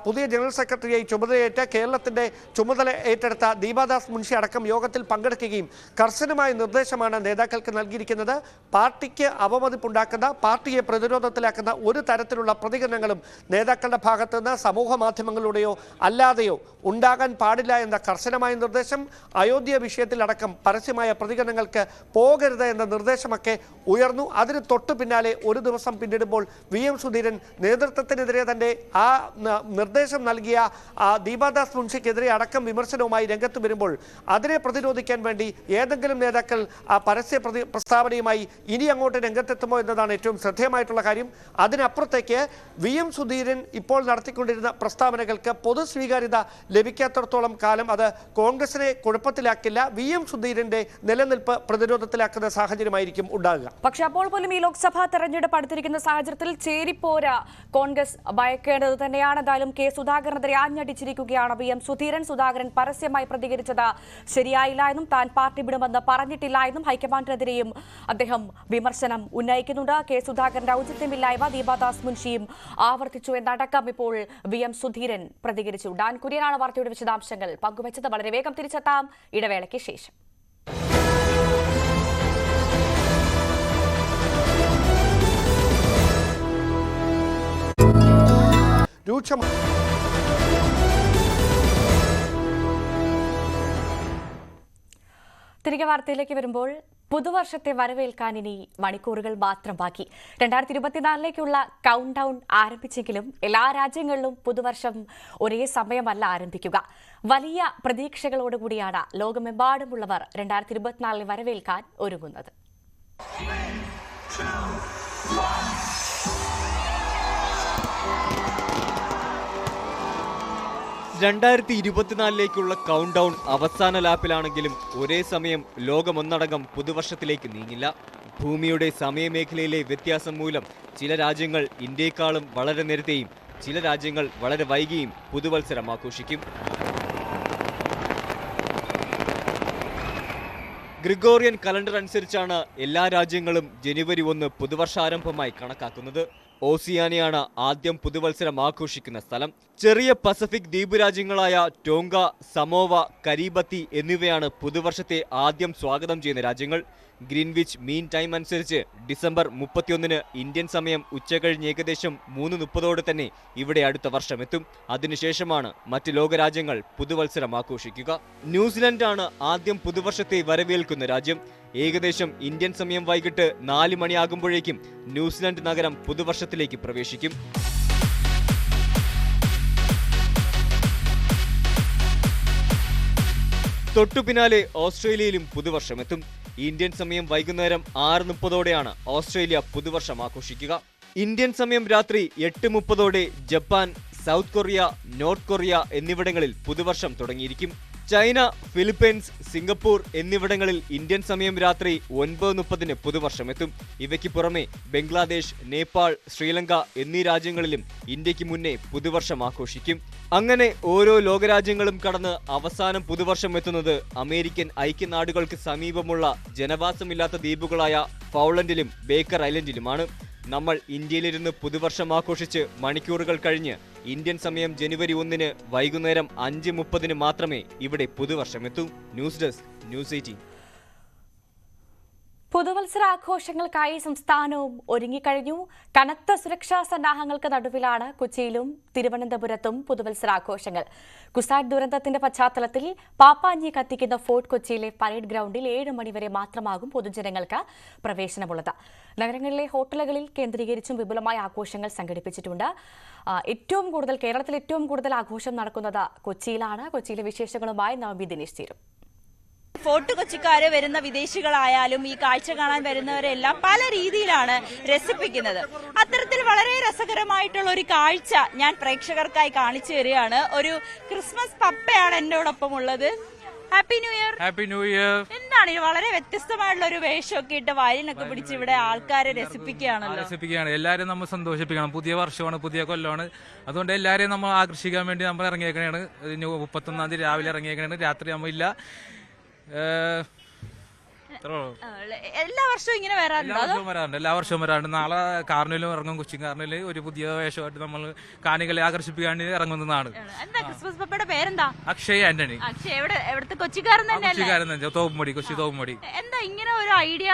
പുതിയ ജനറൽ സെക്രട്ടറിയായി ചുമതലയേറ്റ കേരളത്തിന്റെ ചുമതല ഏറ്റെടുത്ത ദീപാദാസ് മുൻഷി അടക്കം യോഗത്തിൽ പങ്കെടുക്കുകയും കർശനമായ നിർദ്ദേശമാണ് നേതാക്കൾക്ക് നൽകിയിരിക്കുന്നത്. പാർട്ടിക്ക് അവമതിപ്പുണ്ടാക്കുന്ന, പാർട്ടിയെ പ്രതിരോധത്തിലാക്കുന്ന ഒരു തരത്തിലുള്ള പ്രതികരണങ്ങളും നേതാക്കളുടെ ഭാഗത്തു നിന്ന് സമൂഹ മാധ്യമങ്ങളിലൂടെയോ അല്ലാതെയോ ഉണ്ടാകാൻ പാടില്ല എന്ന കർശനമായ നിർദ്ദേശം, അയോധ്യ വിഷയത്തിലടക്കം പരസ്യമായ പ്രതികരണങ്ങൾക്ക് പോകരുത് എന്ന നിർദ്ദേശമൊക്കെ ഉയർന്നു. അതിന് തൊട്ടു പിന്നാലെ ഒരു ദിവസം പിന്നിടുമ്പോൾ VM സുധീരൻ നേതൃത്വത്തിനെതിരെ തന്റെ ആ നിർദ്ദേശം നൽകിയ ദീപാദാസ് മുൻഷിക്കെതിരെ അടക്കം വിമർശനവുമായി രംഗത്ത് വരുമ്പോൾ അതിനെ പ്രതിരോധിക്കാൻ വേണ്ടി ഏതെങ്കിലും നേതാക്കൾ പരസ്യ പ്രസ്താവനയുമായി ഇനി അങ്ങോട്ട് രംഗത്തെത്തുമോ എന്നതാണ് ഏറ്റവും ശ്രദ്ധേയമായിട്ടുള്ള കാര്യം. അതിനപ്പുറത്തേക്ക് VM സുധീരൻ ഇപ്പോൾ നടത്തിക്കൊണ്ടിരുന്ന പ്രസ്താവനകൾക്ക് പൊതു സ്വീകാര്യത ലഭിക്കാത്തിടത്തോളം കാലം അത് കോൺഗ്രസിനെ കുഴപ്പത്തിലാക്കില്ല, VM സുധീരന്റെ നിലനിൽപ്പ് പ്രതിരോധത്തിലാക്കുന്ന സാഹചര്യമായിരിക്കും ഉണ്ടാകുക. പക്ഷെ അപ്പോൾ പോലും ഈ ലോക്സഭാ തെരഞ്ഞെടുപ്പ് അടുത്തിരിക്കുന്ന സാഹചര്യത്തിൽ ചേരിപ്പോര കോൺഗ്രസ് ഭയക്കേണ്ടത് തന്നെയാണ്. എന്തായാലും കെ സുധാകരനെതിരെ ആഞ്ഞടിച്ചിരിക്കുകയാണ് VM സുധീരൻ. സുധാകരൻ പരസ്യമായി പ്രതികരിച്ചത് ശരിയായില്ല എന്നും താൻ പാർട്ടി വിടുമെന്ന് പറഞ്ഞിട്ടില്ല എന്നും ഹൈക്കമാൻഡിനെതിരെയും അദ്ദേഹം വിമർശനം ഉന്നയിക്കുന്നുണ്ട്. കെ സുധാകരന്റെ ഔചിത്യമില്ലായ്മ ദീപാദാസ് മുൻഷിയും ആവർത്തിച്ചു എന്നടക്കം ഇപ്പോൾ VM സുധീരൻ പ്രതികരിച്ചു. ഡാൻ കുര്യനാണ് വാർത്തയുടെ വിശദാംശങ്ങൾ പങ്കുവച്ചത്. വളരെ വേഗം തിരിച്ചെത്താം ഇടവേളയ്ക്ക് ശേഷം. തിരികെ വാർത്തയിലേക്ക് വരുമ്പോൾ പുതുവർഷത്തെ വരവേൽക്കാൻ ഇനി മണിക്കൂറുകൾ മാത്രം ബാക്കി. 2024ലേക്കുള്ള കൗണ്ട് ഡൗൺ ആരംഭിച്ചെങ്കിലും എല്ലാ രാജ്യങ്ങളിലും പുതുവർഷം ഒരേ സമയമല്ല ആരംഭിക്കുക. വലിയ പ്രതീക്ഷകളോടുകൂടിയാണ് ലോകമെമ്പാടുമുള്ളവർ 2024 വരവേൽക്കാൻ ഒരുങ്ങുന്നത്. 2024ലേക്കുള്ള കൗണ്ട് ഡൗൺ അവസാന ലാപ്പിലാണെങ്കിലും ഒരേ സമയം ലോകമൊന്നടങ്കം പുതുവർഷത്തിലേക്ക് നീങ്ങില്ല. ഭൂമിയുടെ സമയമേഖലയിലെ വ്യത്യാസം മൂലം ചില രാജ്യങ്ങൾ ഇന്ത്യയെക്കാളും വളരെ നേരത്തെയും ചില രാജ്യങ്ങൾ വളരെ വൈകിയും പുതുവത്സരം ആഘോഷിക്കും. ഗ്രിഗോറിയൻ കലണ്ടർ അനുസരിച്ചാണ് എല്ലാ രാജ്യങ്ങളും ജനുവരി 1 പുതുവർഷാരംഭമായി കണക്കാക്കുന്നത്. ഓസിയാനിയാണ് ആദ്യം പുതുവത്സരം ആഘോഷിക്കുന്ന സ്ഥലം. ചെറിയ പസഫിക് ദ്വീപ് രാജ്യങ്ങളായ ടോങ്ക, സമോവ, കരീബത്തി എന്നിവയാണ് പുതുവർഷത്തെ ആദ്യം സ്വാഗതം ചെയ്യുന്ന രാജ്യങ്ങൾ. ഗ്രീൻവിച്ച് മീൻ ടൈം അനുസരിച്ച് ഡിസംബർ 31 ഇന്ത്യൻ സമയം ഉച്ചകഴിഞ്ഞ് ഏകദേശം 3:30 തന്നെ ഇവിടെ അടുത്ത വർഷമെത്തും. അതിനുശേഷമാണ് മറ്റ് ലോകരാജ്യങ്ങൾ പുതുവത്സരം ആഘോഷിക്കുക. ന്യൂസിലൻഡാണ് ആദ്യം പുതുവർഷത്തെ വരവേൽക്കുന്ന രാജ്യം. ഏകദേശം ഇന്ത്യൻ സമയം വൈകിട്ട് 4 മണിയാകുമ്പോഴേക്കും ന്യൂസിലൻഡ് നഗരം പുതുവർഷത്തിലേക്ക് പ്രവേശിക്കും. തൊട്ടു പിന്നാലെ ഓസ്ട്രേലിയയിലും പുതുവർഷമെത്തും. ഇന്ത്യൻ സമയം വൈകുന്നേരം 6:30ഓടെയാണ് ഓസ്ട്രേലിയ പുതുവർഷം ആഘോഷിക്കുക. ഇന്ത്യൻ സമയം രാത്രി 8:30ഓടെ Japan, South Korea, North Korea എന്നിവിടങ്ങളിൽ പുതുവർഷം തുടങ്ങിയിരിക്കും. ചൈന, ഫിലിപ്പീൻസ്, സിംഗപ്പൂർ എന്നിവിടങ്ങളിൽ ഇന്ത്യൻ സമയം രാത്രി 9:30 പുതുവർഷമെത്തും. ഇവയ്ക്ക് പുറമെ ബംഗ്ലാദേശ്, നേപ്പാൾ, ശ്രീലങ്ക എന്നീ രാജ്യങ്ങളിലും ഇന്ത്യക്ക് മുന്നേ പുതുവർഷം ആഘോഷിക്കും. അങ്ങനെ ഓരോ ലോകരാജ്യങ്ങളും കടന്ന് അവസാനം പുതുവർഷം എത്തുന്നത് അമേരിക്കൻ ഐക്യനാടുകൾക്ക് സമീപമുള്ള ജനവാസമില്ലാത്ത ദ്വീപുകളായ ഫൗളൻഡിലും ബേക്കർ ഐലൻഡിലുമാണ്. നമ്മൾ ഇന്ത്യയിലിരുന്ന് പുതുവർഷം ആഘോഷിച്ച് മണിക്കൂറുകൾ കഴിഞ്ഞ് ഇന്ത്യൻ സമയം ജനുവരി 1 വൈകുന്നേരം 5:30 മാത്രമേ ഇവിടെ പുതുവർഷമെത്തൂ. News desk, news 18. പുതുവത്സരാഘോഷങ്ങൾക്കായി സംസ്ഥാനവും ഒരുങ്ങിക്കഴിഞ്ഞു. കനത്ത സുരക്ഷാ സന്നാഹങ്ങൾക്ക് നടുവിലാണ് കൊച്ചിയിലും തിരുവനന്തപുരത്തും പുതുവത്സരാഘോഷങ്ങൾ. കുസാറ്റ് ദുരന്തത്തിന്റെ പശ്ചാത്തലത്തിൽ പാപ്പാഞ്ഞി കത്തിക്കുന്ന ഫോർട്ട് കൊച്ചിയിലെ പരേഡ് ഗ്രൗണ്ടിൽ 7 മണിവരെ മാത്രമാകും പൊതുജനങ്ങൾക്ക് പ്രവേശനമുള്ളത്. നഗരങ്ങളിലെ ഹോട്ടലുകളിൽ കേന്ദ്രീകരിച്ചും വിപുലമായ ആഘോഷങ്ങൾ സംഘടിപ്പിച്ചിട്ടുണ്ട്. കേരളത്തിൽ ഏറ്റവും കൂടുതൽ ആഘോഷം നടക്കുന്നത് കൊച്ചിയിലാണ്. കൊച്ചിയിലെ വിശേഷങ്ങളുമായി നവമി ദിനേശ് ചേരും. ഫോർട്ട് കൊച്ചിക്കാര് വരുന്ന വിദേശികളായാലും ഈ കാഴ്ച കാണാൻ വരുന്നവരെല്ലാം പല രീതിയിലാണ് രസിപ്പിക്കുന്നത്. അത്തരത്തിൽ വളരെ രസകരമായിട്ടുള്ള ഒരു കാഴ്ച ഞാൻ പ്രേക്ഷകർക്കായി കാണിച്ചു തരികയാണ്. ഒരു ക്രിസ്മസ് പപ്പയാണ് എന്നോടൊപ്പം ഉള്ളത്. Happy new year. Happy new year. എന്താണ് ഇത് വളരെ വ്യത്യസ്തമായിട്ടുള്ള ഒരു വേഷമൊക്കെ ഇട്ട് വയലിനൊക്കെ പിടിച്ച് ഇവിടെ ആൾക്കാരെ രസിപ്പിക്കുകയാണ്. എല്ലാവരും നമ്മൾ സന്തോഷിപ്പിക്കണം. പുതിയ വർഷമാണ്, പുതിയ കൊല്ലമാണ്. അതുകൊണ്ട് എല്ലാവരെയും നമ്മൾ ആകർഷിക്കാൻ വേണ്ടി നമ്മൾ ഇറങ്ങിയേക്കണേണ്. 31-ാം തീയതി രാവിലെ ഇറങ്ങിയേക്കണേണ്. രാത്രി ആകുമ്പോൾ ഇല്ല. എല്ലാ വർഷവും ഇങ്ങനെ വരാറുണ്ട്. എല്ലാ വർഷവും വരാറുണ്ട്. നാളെ കാർണിവലും ഇറങ്ങും. കൊച്ചി കാർണിവല് ഒരു പുതിയ വേഷമായിട്ട് നമ്മൾ കാണികളെ ആകർഷിപ്പിക്കാൻ ഇറങ്ങുന്നതാണ്. എന്താ ക്രിസ്മസ് പപ്പയുടെ പേരെന്താ? അക്ഷയ് ആന്റണി. എവിടുത്തെ കൊച്ചിക്കാരൻ തന്നെ? തോപ്പുമടി, കൊച്ചി തോപ്പുമടി. എന്താ ഇങ്ങനെ ഒരു ഐഡിയ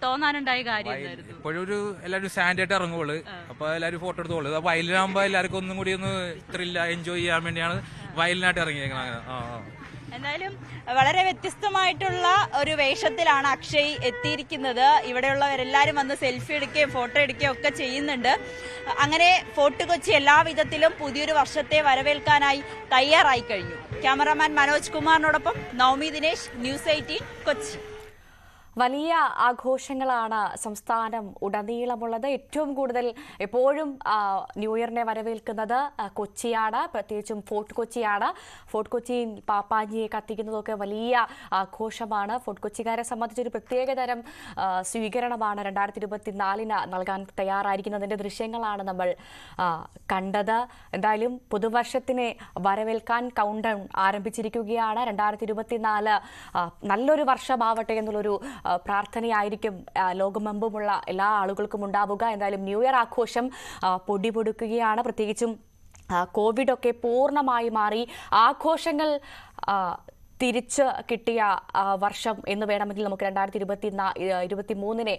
തോന്നാനുണ്ടായ കാര്യം? ഇപ്പോഴും ഒരു എല്ലാവരും സ്റ്റാൻഡ് ആയിട്ട് ഇറങ്ങുള്ളൂ. അപ്പൊ എല്ലാവരും ഫോട്ടോ എടുത്തോളൂ. അപ്പൊ വയലിനാകുമ്പോ എല്ലാവർക്കും ഒന്നും കൂടി ഒന്ന് ത്രില്ല എൻജോയ് ചെയ്യാൻ വേണ്ടിയാണ് വയലിനായിട്ട് ഇറങ്ങിയേക്കുന്നത്. എന്തായാലും വളരെ വ്യത്യസ്തമായിട്ടുള്ള ഒരു വേഷത്തിലാണ് അക്ഷയ് എത്തിയിരിക്കുന്നത്. ഇവിടെയുള്ളവരെല്ലാവരും വന്ന് സെൽഫി എടുക്കുകയും ഫോട്ടോ എടുക്കുകയും ഒക്കെ ചെയ്യുന്നുണ്ട്. അങ്ങനെ ഫോർട്ട് കൊച്ചി എല്ലാവിധത്തിലും പുതിയൊരു വർഷത്തെ വരവേൽക്കാനായി തയ്യാറായി കഴിഞ്ഞു. ക്യാമറാമാൻ മനോജ് കുമാറിനോടൊപ്പം നവമി ദിനേശ്, ന്യൂസ് 18 കൊച്ചി. വലിയ ആഘോഷങ്ങളാണ് സംസ്ഥാനം ഉടനീളമുള്ളത്. ഏറ്റവും കൂടുതൽ എപ്പോഴും ന്യൂ ഇയറിനെ വരവേൽക്കുന്നത് കൊച്ചിയാണ്, പ്രത്യേകിച്ചും ഫോർട്ട് കൊച്ചിയാണ്. ഫോർട്ട് കൊച്ചിയിൽ പാപ്പാഞ്ഞിയെ കത്തിക്കുന്നതൊക്കെ വലിയ ആഘോഷമാണ്. ഫോർട്ട് കൊച്ചിക്കാരെ സംബന്ധിച്ചൊരു പ്രത്യേകതരം സ്വീകരണമാണ് 2024 നൽകാൻ തയ്യാറായിരിക്കുന്നതിൻ്റെ ദൃശ്യങ്ങളാണ് നമ്മൾ കണ്ടത്. എന്തായാലും പുതുവർഷത്തിനെ വരവേൽക്കാൻ കൗണ്ട് ഡൗൺ ആരംഭിച്ചിരിക്കുകയാണ്. 2024 നല്ലൊരു വർഷമാവട്ടെ എന്നുള്ളൊരു പ്രാർത്ഥനയായിരിക്കും ലോകമെമ്പുമുള്ള എല്ലാ ആളുകൾക്കും ഉണ്ടാവുക. എന്തായാലും ന്യൂ ഇയർ ആഘോഷം പൊടിപൊടുക്കുകയാണ്. പ്രത്യേകിച്ചും കോവിഡൊക്കെ പൂർണ്ണമായി മാറി ആഘോഷങ്ങൾ തിരിച്ച് കിട്ടിയ വർഷം എന്ന് വേണമെങ്കിൽ നമുക്ക് 2023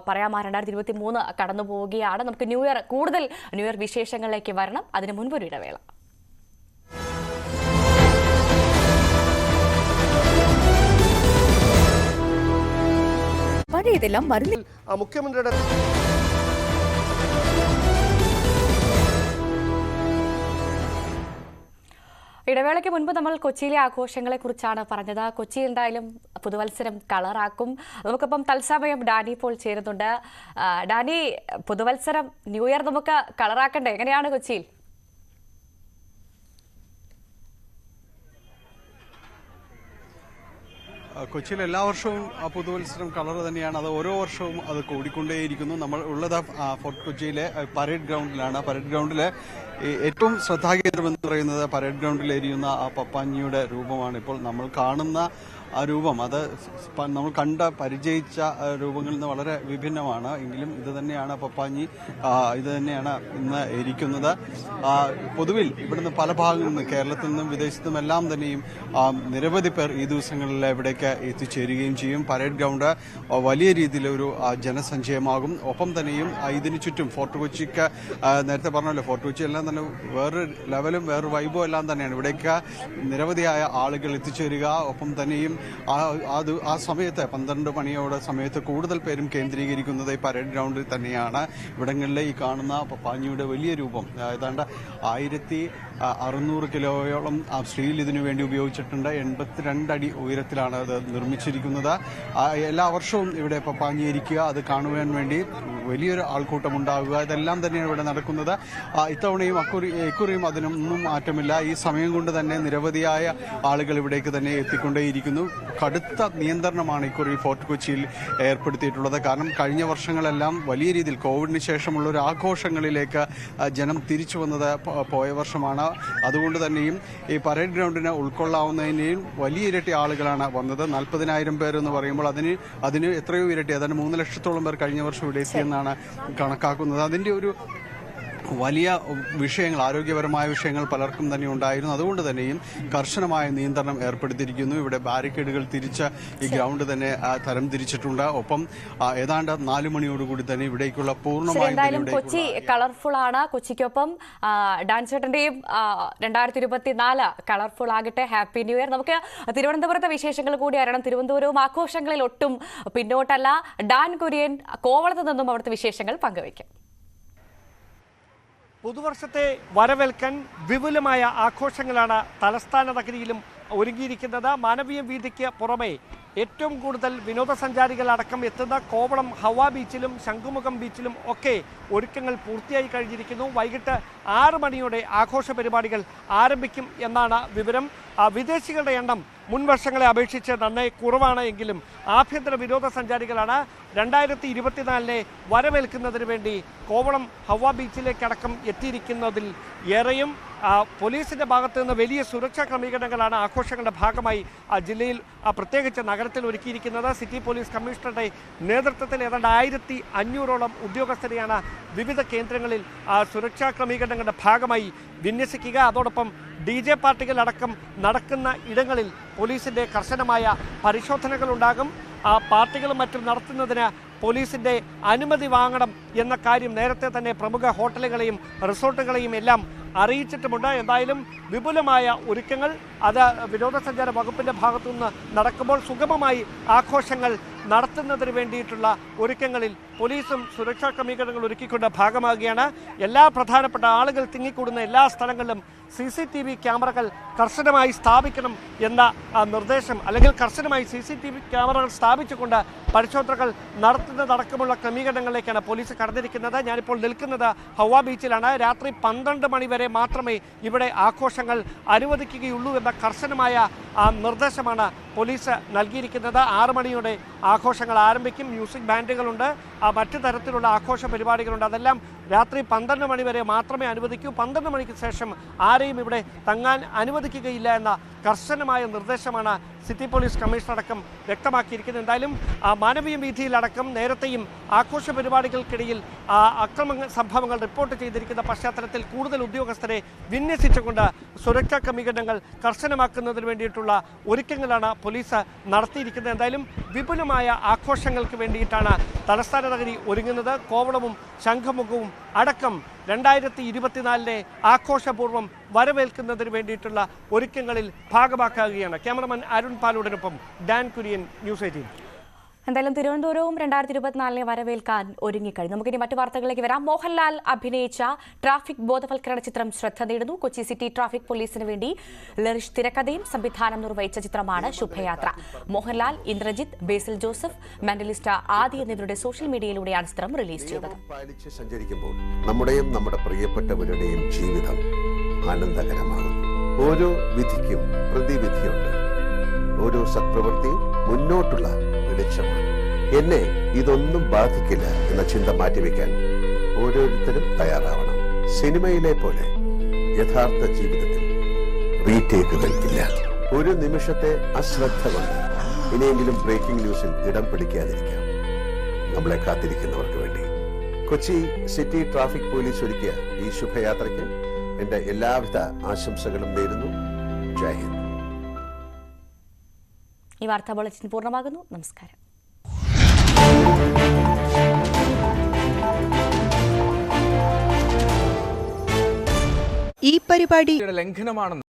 പറയാം. 2023 കടന്നു പോവുകയാണ്. നമുക്ക് കൂടുതൽ ന്യൂ ഇയർ വിശേഷങ്ങളിലേക്ക് വരണം. അതിനു മുൻപൊരു ഇടവേള. ഇതെല്ലാം മുഖ്യമന്ത്രിയുടെ ഇടവേളയ്ക്ക് മുൻപ് നമ്മൾ കൊച്ചിയിലെ ആഘോഷങ്ങളെ കുറിച്ചാണ് പറഞ്ഞത്. കൊച്ചി എന്തായാലും പുതുവത്സരം കളറാക്കും. നമുക്കിപ്പം തത്സമയം ഡാനി പോൾ ചേരുന്നുണ്ട്. ഡാനി, പുതുവത്സരം ന്യൂ ഇയർ നമുക്ക് കളറാക്കണ്ടേ? എങ്ങനെയാണ് കൊച്ചിയിൽ? കൊച്ചിയിൽ എല്ലാ വർഷവും പുതുവത്സരം കളർ തന്നെയാണ്. അത് ഓരോ വർഷവും അത് കൂടിക്കൊണ്ടേയിരിക്കുന്നു. നമ്മൾ ഉള്ളത് ഫോർട്ട് കൊച്ചിയിലെ പരേഡ് ഗ്രൗണ്ടിലാണ്. പരേഡ് ഗ്രൗണ്ടിൽ ഏറ്റവും ശ്രദ്ധാകേന്ദ്രമെന്ന് പറയുന്നത് പരേഡ് ഗ്രൗണ്ടിൽ എരിയുന്ന ആ പപ്പാഞ്ഞിയുടെ രൂപമാണ്. ഇപ്പോൾ നമ്മൾ കാണുന്ന ആ രൂപം അത് നമ്മൾ പരിചയിച്ച രൂപങ്ങളിൽ നിന്ന് വളരെ വിഭിന്നമാണ്. എങ്കിലും ഇത് തന്നെയാണ് പപ്പാഞ്ഞി, ഇത് തന്നെയാണ് ഇന്ന് എരിക്കുന്നത്. പൊതുവിൽ ഇവിടുന്ന് പല ഭാഗങ്ങളിൽ നിന്ന്, കേരളത്തിൽ നിന്നും വിദേശത്തും എല്ലാം തന്നെയും നിരവധി പേർ ഈ ദിവസങ്ങളിൽ ഇവിടേക്ക് എത്തിച്ചേരുകയും ചെയ്യും. പരേഡ് ഗ്രൗണ്ട് വലിയ രീതിയിലൊരു ജനസഞ്ചയമാകും. ഒപ്പം തന്നെയും ഇതിന് ചുറ്റും ഫോർട്ട് കൊച്ചിക്ക് നേരത്തെ പറഞ്ഞല്ലോ, ഫോർട്ട് കൊച്ചി എല്ലാം തന്നെ വേറൊരു ലെവലും വേറൊരു വൈബും എല്ലാം തന്നെയാണ്. ഇവിടേക്ക് നിരവധിയായ ആളുകൾ എത്തിച്ചേരുക. ഒപ്പം തന്നെയും ആ സമയത്ത് 12 മണിയോടെ സമയത്ത് കൂടുതൽ പേരും കേന്ദ്രീകരിക്കുന്നത് ഈ പരേഡ് ഗ്രൗണ്ടിൽ തന്നെയാണ്. ഇവിടങ്ങളിലെ ഈ കാണുന്ന പപ്പാഞ്ഞിയുടെ വലിയ രൂപം ഏതാണ്ട് 1600 കിലോയോളം സ്റ്റീൽ ഇതിനു വേണ്ടി ഉപയോഗിച്ചിട്ടുണ്ട്. 82 അടി ഉയരത്തിലാണ് അത് നിർമ്മിച്ചിരിക്കുന്നത്. എല്ലാ വർഷവും ഇവിടെ പപ്പാഞ്ഞിയിരിക്കുക, അത് കാണുവാൻ വേണ്ടി വലിയൊരു ആൾക്കൂട്ടം ഉണ്ടാവുക, ഇതെല്ലാം തന്നെയാണ് ഇവിടെ നടക്കുന്നത്. ഇത്തവണയും ഇക്കുറിയും അതിനൊന്നും മാറ്റമില്ല. ഈ സമയം കൊണ്ട് തന്നെ നിരവധിയായ ആളുകൾ ഇവിടേക്ക് തന്നെ എത്തിക്കൊണ്ടേയിരിക്കുന്നു. കടുത്ത നിയന്ത്രണമാണ് ഇക്കുറി ഫോർട്ട് കൊച്ചിയിൽ ഏർപ്പെടുത്തിയിട്ടുള്ളത്. കാരണം കഴിഞ്ഞ വർഷങ്ങളെല്ലാം വലിയ രീതിയിൽ കോവിഡിന് ശേഷമുള്ള ഒരു ആഘോഷങ്ങളിലേക്ക് ജനം തിരിച്ചു വന്നത് പോയ വർഷമാണ്. അതുകൊണ്ട് തന്നെയും ഈ പരേഡ് ഗ്രൗണ്ടിനെ ഉൾക്കൊള്ളാവുന്നതിനെയും വലിയ ഇരട്ടി ആളുകളാണ് വന്നത്. 40,000 പേരെന്ന് പറയുമ്പോൾ അതിന് എത്രയോ ഇരട്ടി, അതായത് 3 ലക്ഷത്തോളം പേർ കഴിഞ്ഞ വർഷം ഇവിടെ എത്തിയെന്നാണ് കണക്കാക്കുന്നത്. അതിൻ്റെ ഒരു വലിയ വിഷയങ്ങൾ, ആരോഗ്യപരമായ വിഷയങ്ങൾ പലർക്കും തന്നെ ഉണ്ടായിരുന്നു. അതുകൊണ്ട് തന്നെയും കർശനമായ നിയന്ത്രണം ഏർപ്പെടുത്തിയിരിക്കുന്നു. ഇവിടെ ബാരിക്കേഡുകൾ തിരിച്ച ഈ ഗ്രൗണ്ട് തന്നെ തരം തിരിച്ചിട്ടുണ്ട്. ഒപ്പം ഏതാണ്ട് 4 മണിയോടുകൂടി തന്നെ ഇവിടേക്കുള്ള പൂർണ്ണമായും കൊച്ചി കളർഫുൾ ആണ്. കൊച്ചിക്കൊപ്പം ഡാൻസേട്ടന്റെയും 2024 കളർഫുൾ ആകട്ടെ. Happy new year. നമുക്ക് തിരുവനന്തപുരത്തെ വിശേഷങ്ങൾ കൂടി അറിയണം. തിരുവനന്തപുരവും ആഘോഷങ്ങളിൽ ഒട്ടും പിന്നോട്ടല്ല. ഡാൻ കുര്യൻ കോവളത്ത് നിന്നും അവിടുത്തെ വിശേഷങ്ങൾ പങ്കുവയ്ക്കും. പുതുവർഷത്തെ വരവേൽക്കാൻ വിപുലമായ ആഘോഷങ്ങളാണ് തലസ്ഥാന നഗരിയിലും ഒരുങ്ങിയിരിക്കുന്നത്. മാനവീയ വീതിക്ക് പുറമെ ഏറ്റവും കൂടുതൽ വിനോദസഞ്ചാരികൾ അടക്കം എത്തുന്ന കോവളം ഹവ ബീച്ചിലും ശംഖുമുഖം ബീച്ചിലും ഒക്കെ ഒരുക്കങ്ങൾ പൂർത്തിയായി കഴിഞ്ഞിരിക്കുന്നു. വൈകിട്ട് 6 മണിയോടെ ആഘോഷ പരിപാടികൾ ആരംഭിക്കും എന്നാണ് വിവരം. വിദേശികളുടെ എണ്ണം മുൻ വർഷങ്ങളെ അപേക്ഷിച്ച് നന്നായി കുറവാണ് എങ്കിലും ആഭ്യന്തര വിനോദസഞ്ചാരികളാണ് 2024 വരവേൽക്കുന്നതിന് വേണ്ടി കോവളം ഹവ ബീച്ചിലേക്കടക്കം എത്തിയിരിക്കുന്നതിൽ ഏറെയും പോലീസിന്റെ ഭാഗത്തു നിന്ന് വലിയ സുരക്ഷാ ക്രമീകരണങ്ങളാണ് ആഘോഷങ്ങളുടെ ഭാഗമായി ജില്ലയിൽ പ്രത്യേകിച്ച് നഗരത്തിൽ ഒരുക്കിയിരിക്കുന്നത്. സിറ്റി പോലീസ് കമ്മീഷണറുടെ നേതൃത്വത്തിൽ ഏതാണ്ട് 1500ഓളം ഉദ്യോഗസ്ഥരെയാണ് വിവിധ കേന്ദ്രങ്ങളിൽ സുരക്ഷാ ക്രമീകരണങ്ങളുടെ ഭാഗമായി വിന്യസിക്കുക. അതോടൊപ്പം DJ പാർട്ടികളടക്കം നടക്കുന്ന ഇടങ്ങളിൽ പോലീസിന്റെ കർശനമായ പരിശോധനകളുണ്ടാകും. പാർട്ടികളും മറ്റും നടത്തുന്നതിന് പോലീസിന്റെ അനുമതി വാങ്ങണം എന്ന കാര്യം നേരത്തെ തന്നെ പ്രമുഖ ഹോട്ടലുകളെയും റിസോർട്ടുകളെയും എല്ലാം അറിയിച്ചിട്ടുമുണ്ട്. എന്തായാലും വിപുലമായ ഒരുക്കങ്ങൾ അത് വിനോദസഞ്ചാര വകുപ്പിന്റെ ഭാഗത്തുനിന്ന് നടക്കുമ്പോൾ സുഗമമായി ആഘോഷങ്ങൾ നടത്തുന്നതിന് വേണ്ടിയിട്ടുള്ള ഒരുക്കങ്ങളിൽ പോലീസും സുരക്ഷാ ക്രമീകരണങ്ങൾ ഒരുക്കിക്കൊണ്ട് ഭാഗമാകുകയാണ്. എല്ലാ പ്രധാനപ്പെട്ട ആളുകൾ തിങ്ങിക്കൂടുന്ന എല്ലാ സ്ഥലങ്ങളിലും CCTV ക്യാമറകൾ കർശനമായി സ്ഥാപിക്കണം എന്ന നിർദ്ദേശം, അല്ലെങ്കിൽ കർശനമായി CCTV ക്യാമറകൾ സ്ഥാപിച്ചുകൊണ്ട് പരിശോധനകൾ നടത്തുന്നതടക്കമുള്ള ക്രമീകരണങ്ങളിലേക്കാണ് പോലീസ് കടന്നിരിക്കുന്നത്. ഞാനിപ്പോൾ നിൽക്കുന്നത് ഹവ ബീച്ചിലാണ്. രാത്രി 12 മണി വരെ മാത്രമേ ഇവിടെ ആഘോഷങ്ങൾ അനുവദിക്കുകയുള്ളൂ എന്ന കർശനമായ നിർദ്ദേശമാണ് പോലീസ് നൽകിയിരിക്കുന്നത്. 6 മണിയോടെ ആഘോഷങ്ങൾ ആരംഭിക്കും. മ്യൂസിക് ബാൻഡുകളുണ്ട്, മറ്റു തരത്തിലുള്ള ആഘോഷ പരിപാടികളുണ്ട്. അതെല്ലാം രാത്രി 12 മണി വരെ മാത്രമേ അനുവദിക്കൂ. 12 മണിക്ക് ശേഷം ആരെയും ഇവിടെ തങ്ങാൻ അനുവദിക്കുകയില്ല എന്ന കർശനമായ നിർദ്ദേശമാണ് സിറ്റി പോലീസ് കമ്മീഷണർ അടക്കം വ്യക്തമാക്കിയിരിക്കുന്നത്. എന്തായാലും മാനവീയ വീഥിയിലടക്കം നേരത്തെയും ആഘോഷ പരിപാടികൾക്കിടയിൽ അക്രമ സംഭവങ്ങൾ റിപ്പോർട്ട് ചെയ്തിരിക്കുന്ന പശ്ചാത്തലത്തിൽ കൂടുതൽ ഉദ്യോഗസ്ഥരെ വിന്യസിച്ചുകൊണ്ട് സുരക്ഷാ ക്രമീകരണങ്ങൾ കർശനമാക്കുന്നതിന് വേണ്ടിയിട്ടുള്ള ഒരുക്കങ്ങളാണ് പോലീസ് നടത്തിയിരിക്കുന്നത്. എന്തായാലും വിപുലമായ ആഘോഷങ്ങൾക്ക് വേണ്ടിയിട്ടാണ് തലസ്ഥാന നഗരി ഒരുങ്ങുന്നത്. കോവളവും ശംഖുമുഖവും അടക്കം 2024 ആഘോഷപൂർവ്വം വരവേൽക്കുന്നതിന് വേണ്ടിയിട്ടുള്ള ഒരുക്കങ്ങളിൽ ഭാഗമാക്കുകയാണ്. ക്യാമറമാൻ അരുൺ പാലോടിനൊപ്പം ഡാൻ കുര്യൻ, ന്യൂസ് 18. എന്തായാലും തിരുവനന്തപുരവും 2024 വരവേൽക്കാൻ ഒരുങ്ങിക്കഴിഞ്ഞു. നമുക്കിനി മറ്റു വാർത്തകളിലേക്ക് വരാം. മോഹൻലാൽ അഭിനയിച്ച ട്രാഫിക് ബോധവൽക്കരണ ചിത്രം ശ്രദ്ധ നേടുന്നു. കൊച്ചി സിറ്റി ട്രാഫിക് പോലീസിന് വേണ്ടി ലറിഷ് തിരക്കഥയും സംവിധാനം നിർവഹിച്ച ചിത്രമാണ് ശുഭയാത്ര. മോഹൻലാൽ, ഇന്ദ്രജിത്ത്, ബേസിൽ ജോസഫ്, മെന്റലിസ്റ്റ് ആദി എന്നിവരുടെ സോഷ്യൽ മീഡിയയിലൂടെയാണ് ചിത്രം റിലീസ് ചെയ്തത്. സഞ്ചരിക്കുമ്പോൾ നമ്മുടെയും നമ്മുടെ പ്രിയപ്പെട്ടവരുടെയും ജീവിതം ആനന്ദകരമാകുന്നു. ഓരോ വിധിക്കും പ്രതിവിധിയുണ്ട്. ഓരോ സത്പ്രവൃത്തിയും മുന്നോട്ടുള്ള വെളിച്ചമാണ്. എന്നെ ഇതൊന്നും ബാധിക്കില്ല എന്ന ചിന്ത മാറ്റിവെക്കാൻ ഓരോരുത്തരും തയ്യാറാവണം. സിനിമയിലെ പോലെ യഥാർത്ഥ ജീവിതത്തിൽ റീടേക്കുകൾ ഇല്ല. ഒരു നിമിഷത്തെ അശ്രദ്ധ കൊണ്ട് ഇനിയെങ്കിലും ബ്രേക്കിംഗ് ന്യൂസിൽ ഇടം പിടിക്കാതിരിക്കാം. നമ്മളെ കാത്തിരിക്കുന്നവർക്ക് വേണ്ടി കൊച്ചി സിറ്റി ട്രാഫിക് പോലീസ് ഒരുക്കിയ ഈ ശുഭയാത്രയ്ക്ക് എന്റെ എല്ലാവിധ ആശംസകളും നേരുന്നു. ജയ് ഹിന്ദ്. ഈ വാർത്താ ബുള്ളറ്റിൻ പൂർണ്ണമാകുന്നു. നമസ്കാരം. പരിപാടി ലംഘനമാണെന്ന്